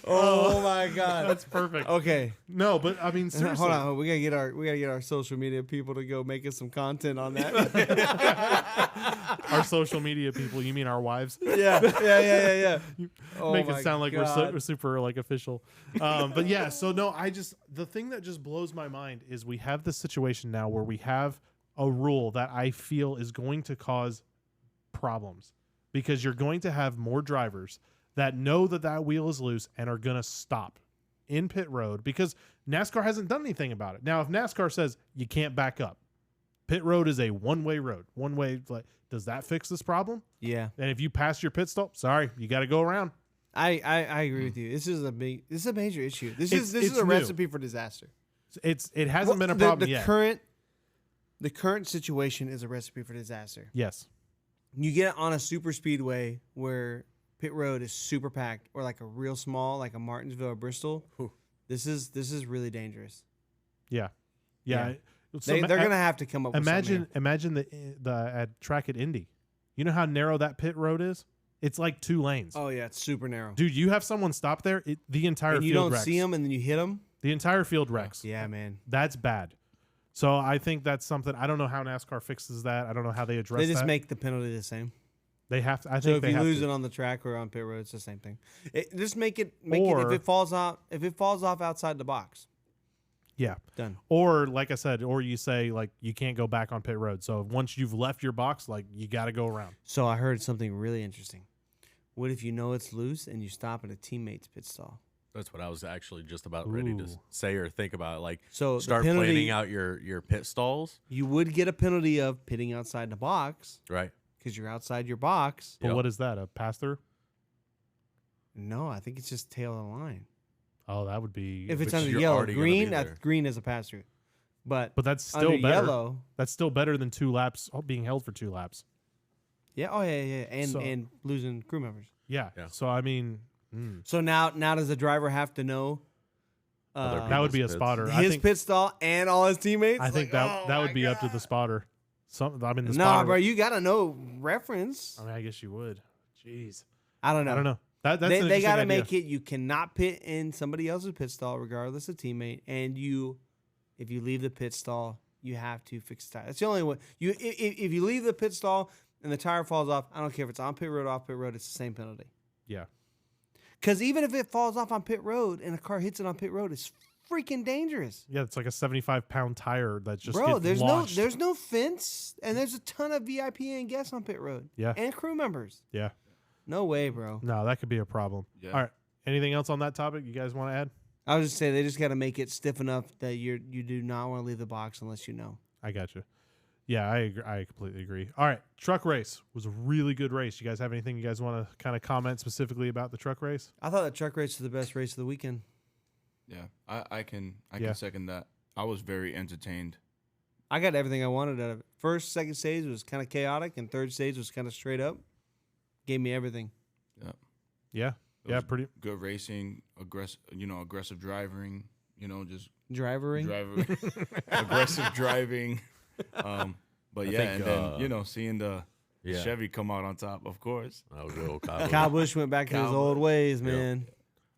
Oh my god! That's perfect. Okay, No, but I mean, seriously. hold on. We gotta get our social media people to go make us some content on that. Our social media people, you mean our wives? yeah. Make my it sound like we're God. super like official. But yeah, so no, the thing that just blows my mind is we have this situation now where we have a rule that I feel is going to cause problems because you're going to have more drivers that know that wheel is loose and are going to stop in pit road because NASCAR hasn't done anything about it. Now, if NASCAR says you can't back up, pit road is a one-way road. One-way, like, does that fix this problem? Yeah. And if you pass your pit stop, sorry, you got to go around. I agree with you. This is a major issue. This is it's a new. recipe for disaster. It hasn't been a problem yet. The current situation is a recipe for disaster. Yes. You get on a super speedway where pit road is super packed, or like a real small, like a Martinsville or Bristol. Whew. This is really dangerous. Yeah. Yeah. So They're gonna have to come up. imagine with the at track at Indy. You know how narrow that pit road is? It's like 2 lanes. Oh yeah, it's super narrow. Dude, you have someone stop there, the entire And you field don't wrecks. see them, and then you hit them. The entire field wrecks. Yeah, man. That's bad. So I think that's something. I don't know how NASCAR fixes that. I don't know how they address They just that. make the penalty the same. They have to. I So think if they you have lose to. it on the track or on pit road, it's the same thing. Just make it Or- if it falls off outside the box, Yeah. done. Or like I said, or you say like you can't go back on pit road. So once you've left your box, like you got to go around. So I heard something really interesting. What if you know it's loose and you stop at a teammate's pit stall? That's what I was actually just about ready to Ooh. say or think about. Like, So start the penalty, planning out your pit stalls, You would get a penalty of pitting outside the box right? because you're outside your box. But Yep. what is that? A pass through? No, I think it's just tail of the line. Oh, that would be. If it's Which under you're yellow, already gonna be green, there. green is a pass through. But That's still under better. yellow, That's still better than 2 laps being held for 2 laps. yeah, oh yeah, and So- and losing crew members. Yeah. Yeah. So I mean, So now does the driver have to know Other that would be a Pits. spotter. I his think. pit stall and all his teammates? I think Like, that oh that my would be up to the God. spotter. I mean, the Nah, spotter. bro, you gotta know reference. I mean, I guess you would. Jeez. I don't know. I don't know. That's an They interesting got to idea. make it. You cannot pit in somebody else's pit stall, regardless of teammate. And if you leave the pit stall, you have to fix the tire. That's the only way. If you leave the pit stall and the tire falls off, I don't care if it's on pit road, off pit road. It's the same penalty. Yeah. Because even if it falls off on pit road and a car hits it on pit road, it's freaking dangerous. Yeah, it's like a 75-pound tire that just Bro, gets there's launched. no fence, and there's a ton of VIP and guests on pit road. Yeah. And crew members. Yeah. No way, bro. No, that could be a problem. Yeah. All right. Anything else on that topic you guys want to add? I was just saying they just got to make it stiff enough that you do not want to leave the box unless you know. I got you. Yeah, I agree. I completely agree. All right. Truck race was a really good race. You guys have anything you guys want to kind of comment specifically about the truck race? I thought the truck race was the best race of the weekend. Yeah, I can Yeah. second that. I was very entertained. I got everything I wanted out of it. First, second stage was kind of chaotic, and third stage was kind of straight up. Gave me everything. Yeah. It Yeah, was pretty. good racing, aggressive driving. Just Drivering. aggressive driving. But I yeah, think, and then seeing the Yeah. Chevy come out on top, of course. Oh, good old Kyle. Kyle Busch went back to his Kyle old Busch. ways, Yep. man.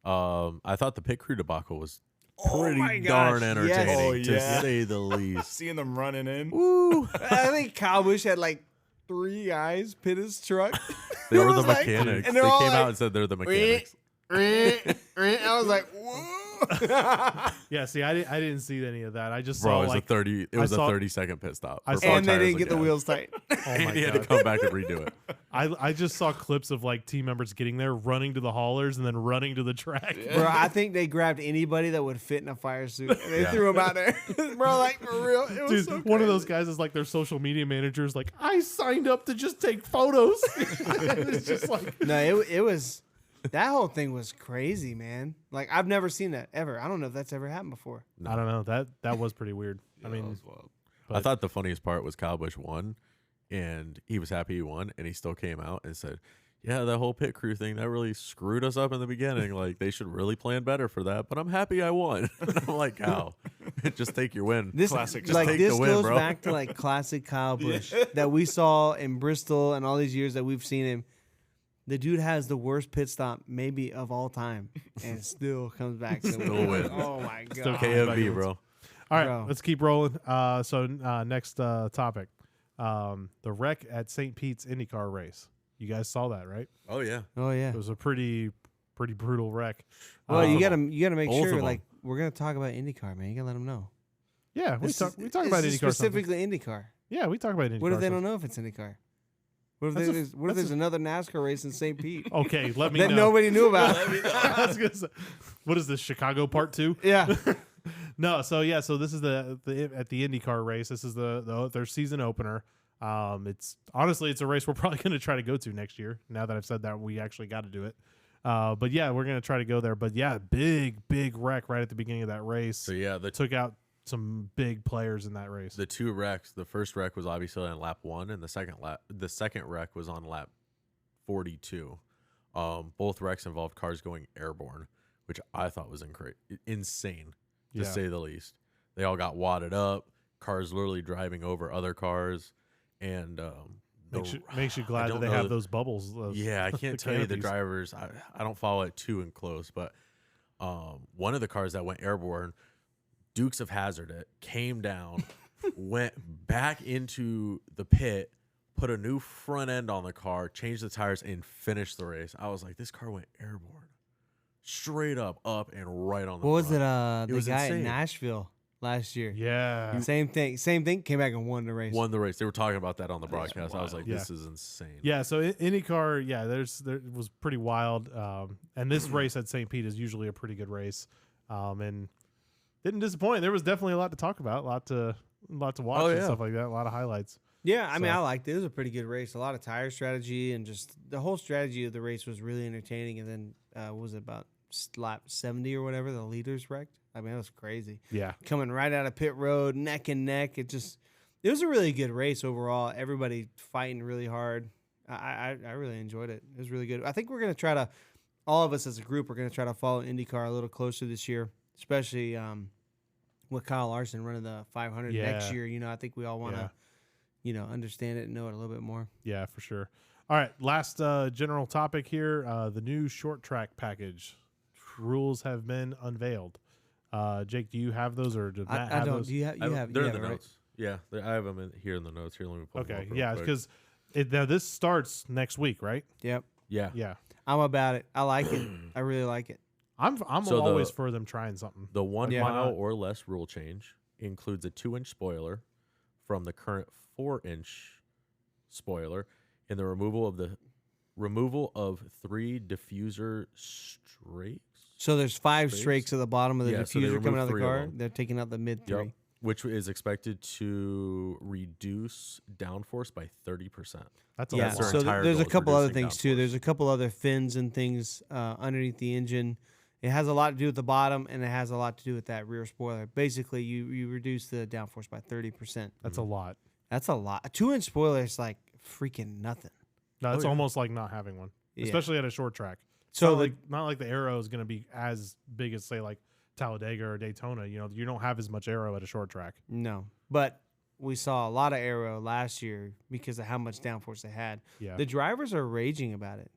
I thought the pit crew debacle was Oh pretty my darn gosh, entertaining, yes. Oh, to yeah. say the least. Seeing them running in. Woo! I think Kyle Busch had like 3 guys pit his truck. They It were the was like- mechanics. and They they're all came out like, and said they're the mechanics. I was like, whoa. Yeah, see, I didn't see any of that. I just Bro, saw it was like, a 30. It I was saw- a 30-second pit stop. I for saw- four And they tires didn't get the again. wheels tight. oh my And he had to god. come back and redo it. I just saw clips of like team members getting there, running to the haulers, and then running to the track. Bro, I think they grabbed anybody that would fit in a fire suit and they Yeah. threw him out there. Bro, like for real. It was Dude, so one of those crazy. guys is like their social media manager is like, I signed up to just take photos. It's just like, No, it was that whole thing was crazy, man. Like I've never seen that ever. I don't know if that's ever happened before. I don't know. That was pretty weird. I Yeah, mean, that was wild. I But- thought the funniest part was Kyle Busch won, and he was happy he won, and he still came out and said, yeah, that whole pit crew thing, that really screwed us up in the beginning. Like, they should really plan better for that, but I'm happy I won. And I'm like, Kyle, just take your win. This Classic. Just like take this the win, goes bro. back to like classic Kyle Busch that we saw in Bristol and all these years that we've seen him. The dude has the worst pit stop maybe of all time, and still comes back to Still win. wins. Oh my god! Still KFB, bro. all right, Bro. let's keep rolling. Next topic. The wreck at St. Pete's IndyCar race. You guys saw that, right? Oh, yeah. Oh yeah. It was a pretty brutal wreck. Well, Um, you gotta make both of sure them. like we're gonna talk about IndyCar, man. You gotta let them know. Yeah, we This talk is- about this is IndyCar. something. specifically IndyCar. Yeah, we talk about IndyCar. What if they something. don't know if it's IndyCar? What if That's a- there's that's there's another NASCAR race in St. Pete Okay, let me that know. nobody knew about? I was gonna say, what is this, Chicago Part 2? Yeah. No, so this is the at the IndyCar race. This is their season opener. It's honestly a race we're probably going to try to go to next year. Now that I've said that, we actually got to do it. But yeah, we're gonna try to go there. But yeah, big wreck right at the beginning of that race. So yeah, Took out some big players in that race. the two wrecks. The first wreck was obviously on lap 1, and the second wreck was on lap 42. Both wrecks involved cars going airborne, which I thought was insane to say the least. They all got wadded up. Cars literally driving over other cars, and Makes you glad that they have those bubbles. yeah, I can't tell you the drivers. I don't follow it too in close, but one of the cars that went airborne, Dukes of Hazzard it, came down, went back into the pit, put a new front end on the car, changed the tires, and finished the race. I was like, this car went airborne. Straight up, and right on the What was it? front. The was guy insane. in Nashville last year. Yeah. Same thing. Came back and won the race. Won the race. They were talking about that on the broadcast. I was like, this is insane. Yeah, so IndyCar, there was pretty wild. And this race at St. Pete is usually a pretty good race. And didn't disappoint. There was definitely a lot to talk about, a lot to watch and stuff like that, a lot of highlights. Yeah, I mean, I liked it. It was a pretty good race. A lot of tire strategy and just the whole strategy of the race was really entertaining. And then, what was it, about lap 70 or whatever, the leaders wrecked? I mean, it was crazy. Yeah. Coming right out of pit road, neck and neck. It was a really good race overall. Everybody fighting really hard. I really enjoyed it. It was really good. I think we're going to try to, all of us as a group, we're going to try to follow IndyCar a little closer this year, especially with Kyle Larson running the 500 next year. You know, I think we all want to, understand it and know it a little bit more. Yeah, for sure. All right, last general topic here, the new short track package. Rules have been unveiled. Jake, do you have those, or did Matt have those? Do you have? They're in it, the right? notes. Yeah, I have them here in the notes. Here, let me pull them Okay, up real yeah, quick. because now this starts next week, right? Yep. Yeah. Yeah. I'm about it. I like it. I really like it. I'm So always for them trying something. The 1 Yeah. mile or less rule change includes a 2-inch spoiler from the current 4-inch spoiler, and the removal of 3 diffuser strakes. So there's 5 Strakes? strakes at the bottom of the Yeah, so they diffuser coming out of the removed 3 of car. them. They're taking out the mid 3. Yep. Which is expected to reduce downforce by 30%. That's a Yeah, lot. Their so entire there's a goal is couple other reducing things too. downforce. There's a couple other fins and things underneath the engine. It has a lot to do with the bottom, and it has a lot to do with that rear spoiler. Basically, you reduce the downforce by 30%. That's a lot. That's a lot. A 2-inch spoiler is like freaking nothing. No, it's yeah. almost like not having one, Yeah. especially at a short track. So Not like the arrow is going to be as big as, say, like Talladega or Daytona. You know, you don't have as much arrow at a short track. no, but we saw a lot of aero last year because of how much downforce they had. Yeah. The drivers are raging about it.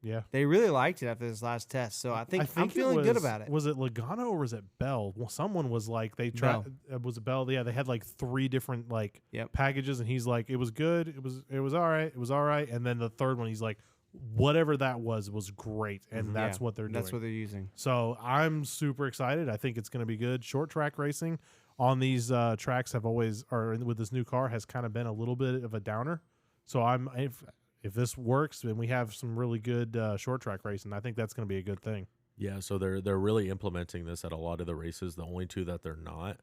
Yeah. They really liked it after this last test. So I think I'm feeling good about it. Was it Logano or was it Bell? Well, someone was like, they tried. Was it Bell? Yeah, they had like 3 different like Yep. packages, and he's like, it was good. It was all right. It was all right. And then the third one, he's like, whatever that was great, and that's what they're doing. That's what they're using. So I'm super excited. I think it's going to be good. Short track racing on these tracks have always, or with this new car, has kind of been a little bit of a downer. So if this works and we have some really good short track racing, I think that's going to be a good thing. Yeah, so they're really implementing this at a lot of the races. The only 2 that they're not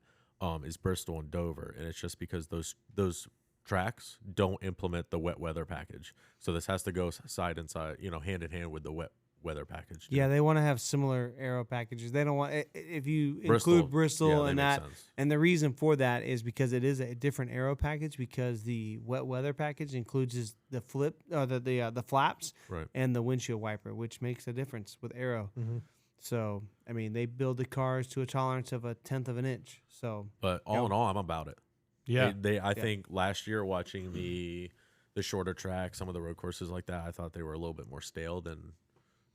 is Bristol and Dover, and it's just because those tracks don't implement the wet weather package. So this has to go side and side, hand in hand with the wet weather package. Yeah, they want to have similar aero packages. They don't want if you Bristol. include Bristol Yeah, they and make that. sense. And the reason for that is because it is a different aero package because the wet weather package includes the the flaps Right. and the windshield wiper, which makes a difference with aero. Mm-hmm. So I mean, they build the cars to a tolerance of 1/10 of an inch. So But all in all, I'm about it. Yeah. I think last year watching the shorter track, some of the road courses like that, I thought they were a little bit more stale than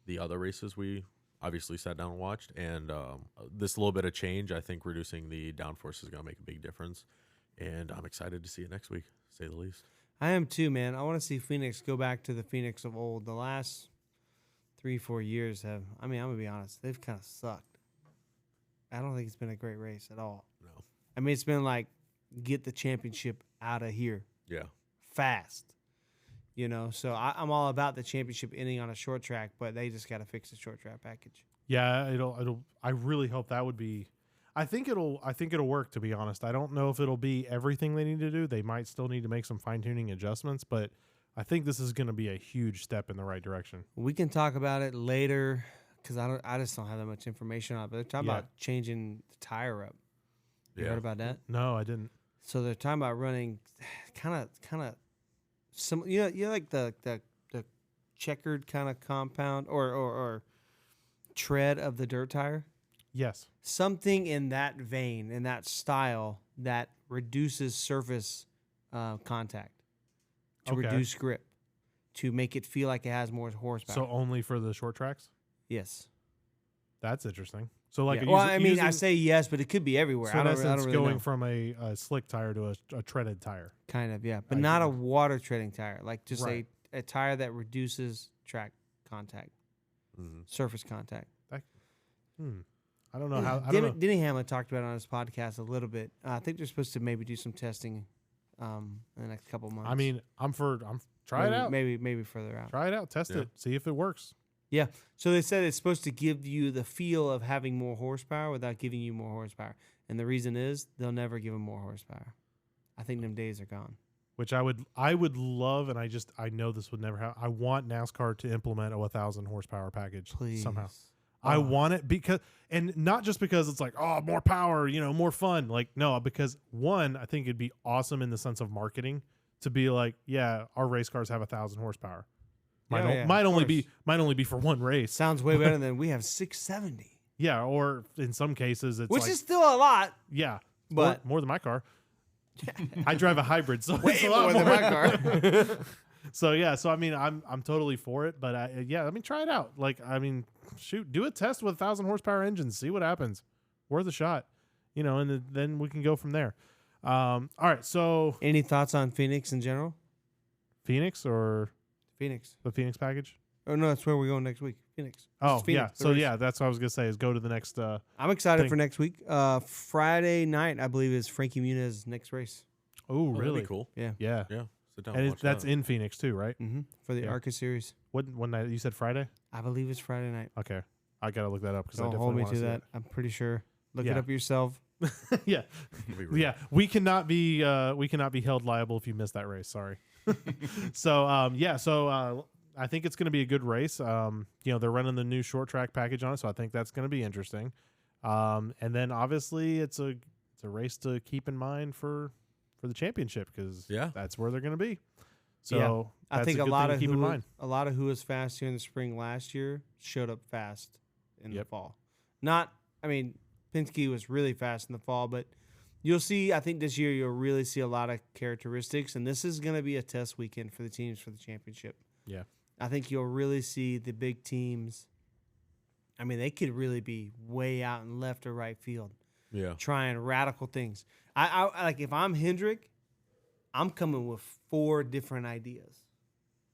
the other races we obviously sat down and watched. And this little bit of change, I think reducing the downforce is going to make a big difference. And I'm excited to see it next week, to say the least. I am too, man. I want to see Phoenix go back to the Phoenix of old. The last 3-4 years have, I mean, I'm going to be honest, they've kind of sucked. I don't think it's been a great race at all. No. I mean, it's been like, get the championship out of here Yeah. fast. So I'm all about the championship ending on a short track, but they just got to fix the short track package. Yeah, it'll. I really hope that would be. I think it'll work. To be honest, I don't know if it'll be everything they need to do. They might still need to make some fine tuning adjustments, but I think this is going to be a huge step in the right direction. We can talk about it later because I just don't have that much information on it. But they're talking about changing the tire up. You heard about that? No, I didn't. So they're talking about running kind of some like the checkered kind of compound or tread of the dirt tire. Yes. Something in that vein, in that style, that reduces surface contact to reduce grip, to make it feel like it has more horsepower. So only for the short tracks? Yes. That's interesting. So like, well, I mean, I say yes, but it could be everywhere. So I in don't essence, really going know. from a slick tire to a treaded tire. Kind of, yeah, but I not see. a water treading tire, like just Right. a tire that reduces track contact, surface contact. I don't know how. I don't know. Denny Hamlin talked about it on his podcast a little bit. I think they're supposed to maybe do some testing in the next couple months. I mean, try it out. Maybe further out. Try it out. Test it. See if it works. Yeah. So they said it's supposed to give you the feel of having more horsepower without giving you more horsepower. And the reason is they'll never give them more horsepower. I think them days are gone. Which I would love, and I know this would never happen. I want NASCAR to implement a 1,000 horsepower package somehow. I want it because, and not just because it's like, oh, more power, more fun. Like, no, because one, I think it'd be awesome in the sense of marketing to be like, yeah, our race cars have 1,000 horsepower. Might only be for one race. Sounds way better than we have 670. Yeah, or in some cases it's which like, is still a lot. Yeah, but more than my car. I drive a hybrid, so way it's a lot more than my car. So yeah, I mean, I'm totally for it, but try it out. Like, I mean, shoot, do a test with 1,000 horsepower engines, see what happens. Worth a shot, and then we can go from there. All right, so any thoughts on Phoenix in general? Phoenix or Phoenix, the Phoenix package? Oh no, that's where we're going next week. Phoenix. Oh Phoenix, yeah, so yeah, that's what I was gonna say is go to the next. I'm excited for next week. Friday night, I believe, is Frankie Muniz's next race. Oh, really? That'd be cool. Yeah. Yeah. Sit down And watch that's that. in Phoenix too, right? Mm-hmm. For the ARCA series. What night? You said Friday? I believe it's Friday night. Okay, I gotta look that up because I Don't definitely hold me wanna to see that. I'm pretty sure. Look it Yeah. up yourself. it. Yeah, yeah. We cannot be held liable if you miss that race. Sorry. So I think it's going to be a good race. They're running the new short track package on it, so I think that's going to be interesting. And then obviously it's a race to keep in mind for the championship because that's where they're going to be. So I think a a lot of keep in mind. a lot of who was fast here in the spring last year showed up fast in the fall. Penske was really fast in the fall, but you'll see. I think this year you'll really see a lot of characteristics, and this is going to be a test weekend for the teams for the championship. Yeah. I think you'll really see the big teams. I mean, they could really be way out in left or right field. Yeah. Trying radical things. I like if I'm Hendrick, I'm coming with 4 different ideas.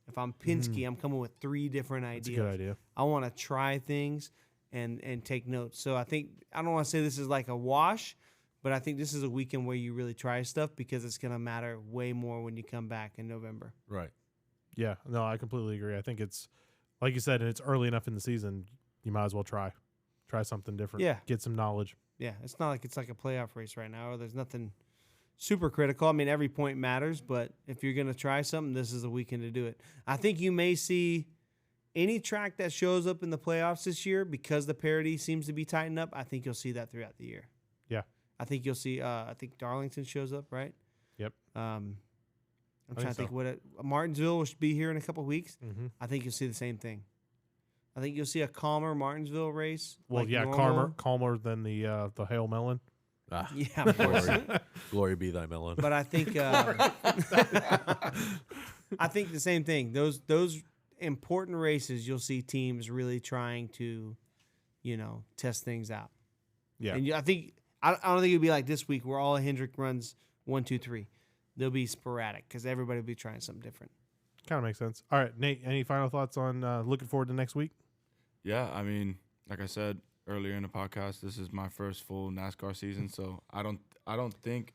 If I'm Penske, I'm coming with 3 different ideas. That's a good idea. I want to try things and take notes. So I don't want to say this is like a wash, but I think this is a weekend where you really try stuff because it's going to matter way more when you come back in November. Right. Yeah, no, I completely agree. I think it's, like you said, and it's early enough in the season, you might as well try something different. Yeah. Get some knowledge. Yeah, it's not like it's like a playoff race right now. Or there's nothing super critical. I mean, every point matters, but if you're going to try something, this is a weekend to do it. I think you may see any track that shows up in the playoffs this year because the parity seems to be tightened up. I think you'll see that throughout the year. Yeah. I think you'll see, I think Darlington shows up, right? Yep. I'm trying to think so. Martinsville will be here in a couple of weeks. Mm-hmm. I think you'll see the same thing. I think you'll see a calmer Martinsville race. Well, like yeah, normal. calmer than the Hail Melon. Ah, Yeah, of course. glory be thy melon. But I think I think the same thing. Those important races, you'll see teams really trying to, test things out. Yeah. And I don't think it'll be like this week where all Hendrick runs 1, 2, 3. They'll be sporadic because everybody will be trying something different. Kind of makes sense. All right, Nate, any final thoughts on looking forward to next week? Yeah, I mean, like I said earlier in the podcast, this is my first full NASCAR season, so I don't think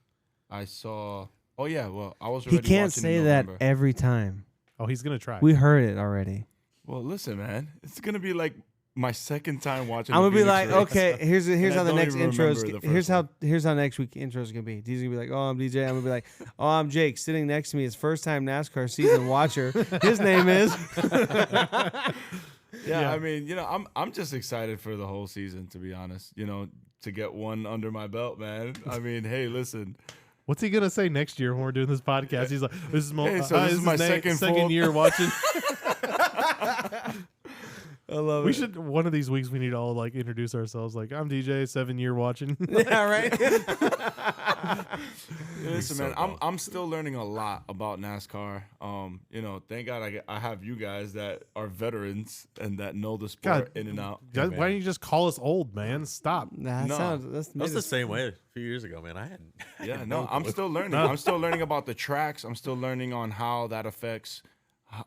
I saw. Oh yeah, well I was. He Already can't watching say in that November. every time. Oh, he's gonna try. We heard it already. Well, listen, man, it's gonna be like my second time watching. I'm the gonna be Phoenix like, race. okay, here's I how the don't next even intro is. remember the first Here's how next week intro is gonna be. DJ's gonna be like, oh, I'm DJ. I'm gonna be like, oh, I'm Jake. Sitting next to me is first time NASCAR season watcher. His name is. Yeah, I mean, I'm just excited for the whole season, to be honest. To get one under my belt, man. I mean, hey, listen. What's he gonna say next year when we're doing this podcast? He's like, "This is, This is my second full- year watching." I love We it. should one of these weeks we need to all like introduce ourselves. Like, I'm DJ, 7-year watching. Yeah, right. Listen, so man, I'm still learning a lot about NASCAR. Thank God I have you guys that are veterans and that know the sport in and out. Why don't you just call us old, man? Stop. Nah, No. that's That was the same way a few years ago, man. I had Yeah, no, I'm still learning. I'm still learning about the tracks. I'm still learning on how that affects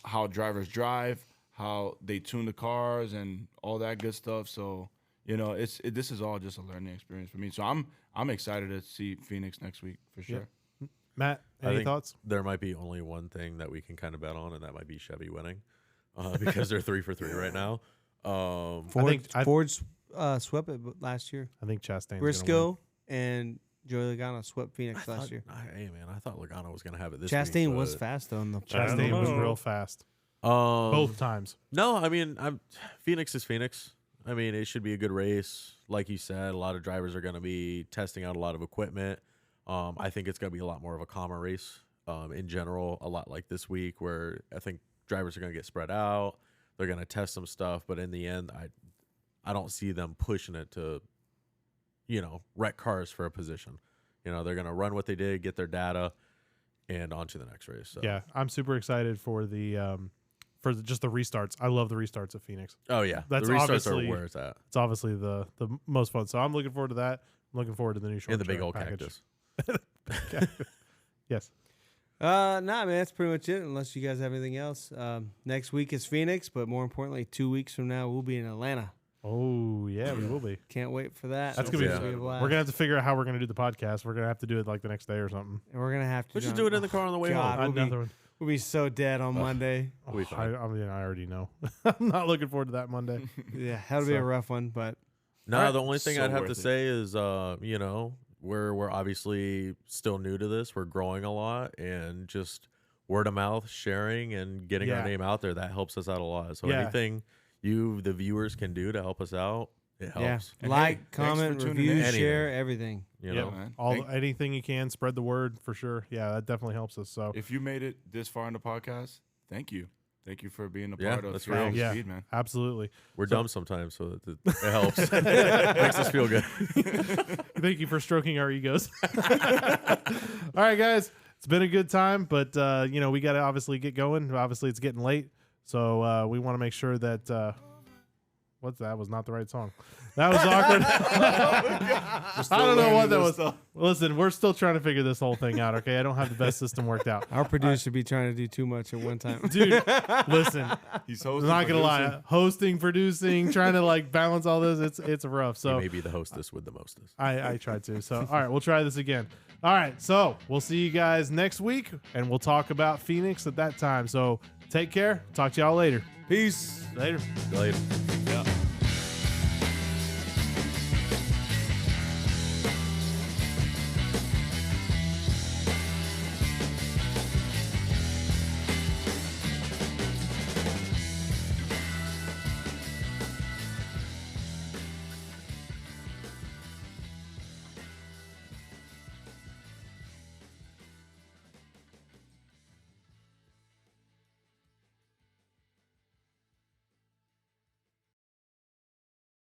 how drivers drive, how they tune the cars, and all that good stuff. So, this is all just a learning experience for me. So I'm excited to see Phoenix next week for sure. Matt, I any think thoughts? there might be only one thing that we can kind of bet on, and that might be Chevy winning, because they're 3 for 3 right now. Ford's swept it last year. I think Chastain's gonna win. Briscoe and Joey Logano swept Phoenix I last thought- year. Hey man, I thought Logano was gonna have it this Chastain week. was but- fast though in the Chastain was know. real fast Um, both times. No, I mean, Phoenix is Phoenix. I mean, it should be a good race. Like you said, a lot of drivers are going to be testing out a lot of equipment. I think it's going to be a lot more of a calmer race in general, a lot like this week, where I think drivers are going to get spread out. They're going to test some stuff, but in the end, I don't see them pushing it to, wreck cars for a position. They're going to run what they did, get their data, and on to the next race. So. Yeah, I'm super excited for just the restarts. I love the restarts at Phoenix. Oh yeah, That's the restarts obviously- are where it's at. It's obviously the most fun. So I'm looking forward to that. I'm looking forward to the new short And the big track old package. cactus. Yes. Nah, man, that's pretty much it. Unless you guys have anything else. Next week is Phoenix, but more importantly, 2 weeks from now we'll be in Atlanta. Oh yeah, we will be. Can't wait for that. That's gonna be It's fun. a blast. We're gonna have to figure out how we're gonna do the podcast. We're gonna have to do it like the next day or something. And we're gonna have to. Let's just John- do it in the car on the way God, home. we'll be- We'll be so dead on Monday. We'll be fine. I mean, I already know. I'm not looking forward to that Monday. Yeah, that'll be So- a rough one, but No, Alright. the only thing So I'd have to worth it. say is, we're obviously still new to this. We're growing a lot, and just word of mouth, sharing, and getting Yeah. our name out there, that helps us out a lot. So Yeah. anything the viewers, can do to help us out, it yeah, helps. And like, hey, thanks comment, for tuning review, in. share, everything. You Yeah, know, man. anything you can, spread the word for sure. Yeah, that definitely helps us. So If you made it this far in the podcast, thank you. Thank you for being a Yeah, part of that's Fuel real. Yeah. Speed, man. absolutely. we're dumb sometimes, so it helps. Makes us feel good. Thank you for stroking our egos. All right, guys, it's been a good time, but we got to obviously get going. Obviously, it's getting late, so we want to make sure that. That was not the right song. That was awkward. I don't know what that was. Listen, we're still trying to figure this whole thing out. Okay, I don't have the best system worked out. Our producer be trying to do too much at one time. Dude, listen, He's I'm hosting, not gonna lie. producing. Hosting, producing, trying to like balance all this, it's rough. You So may be the hostess with the mostest. I tried to. So all right, we'll try this again. All right, so we'll see you guys next week, and we'll talk about Phoenix at that time. So take care. Talk to y'all later. Peace. Later. Later.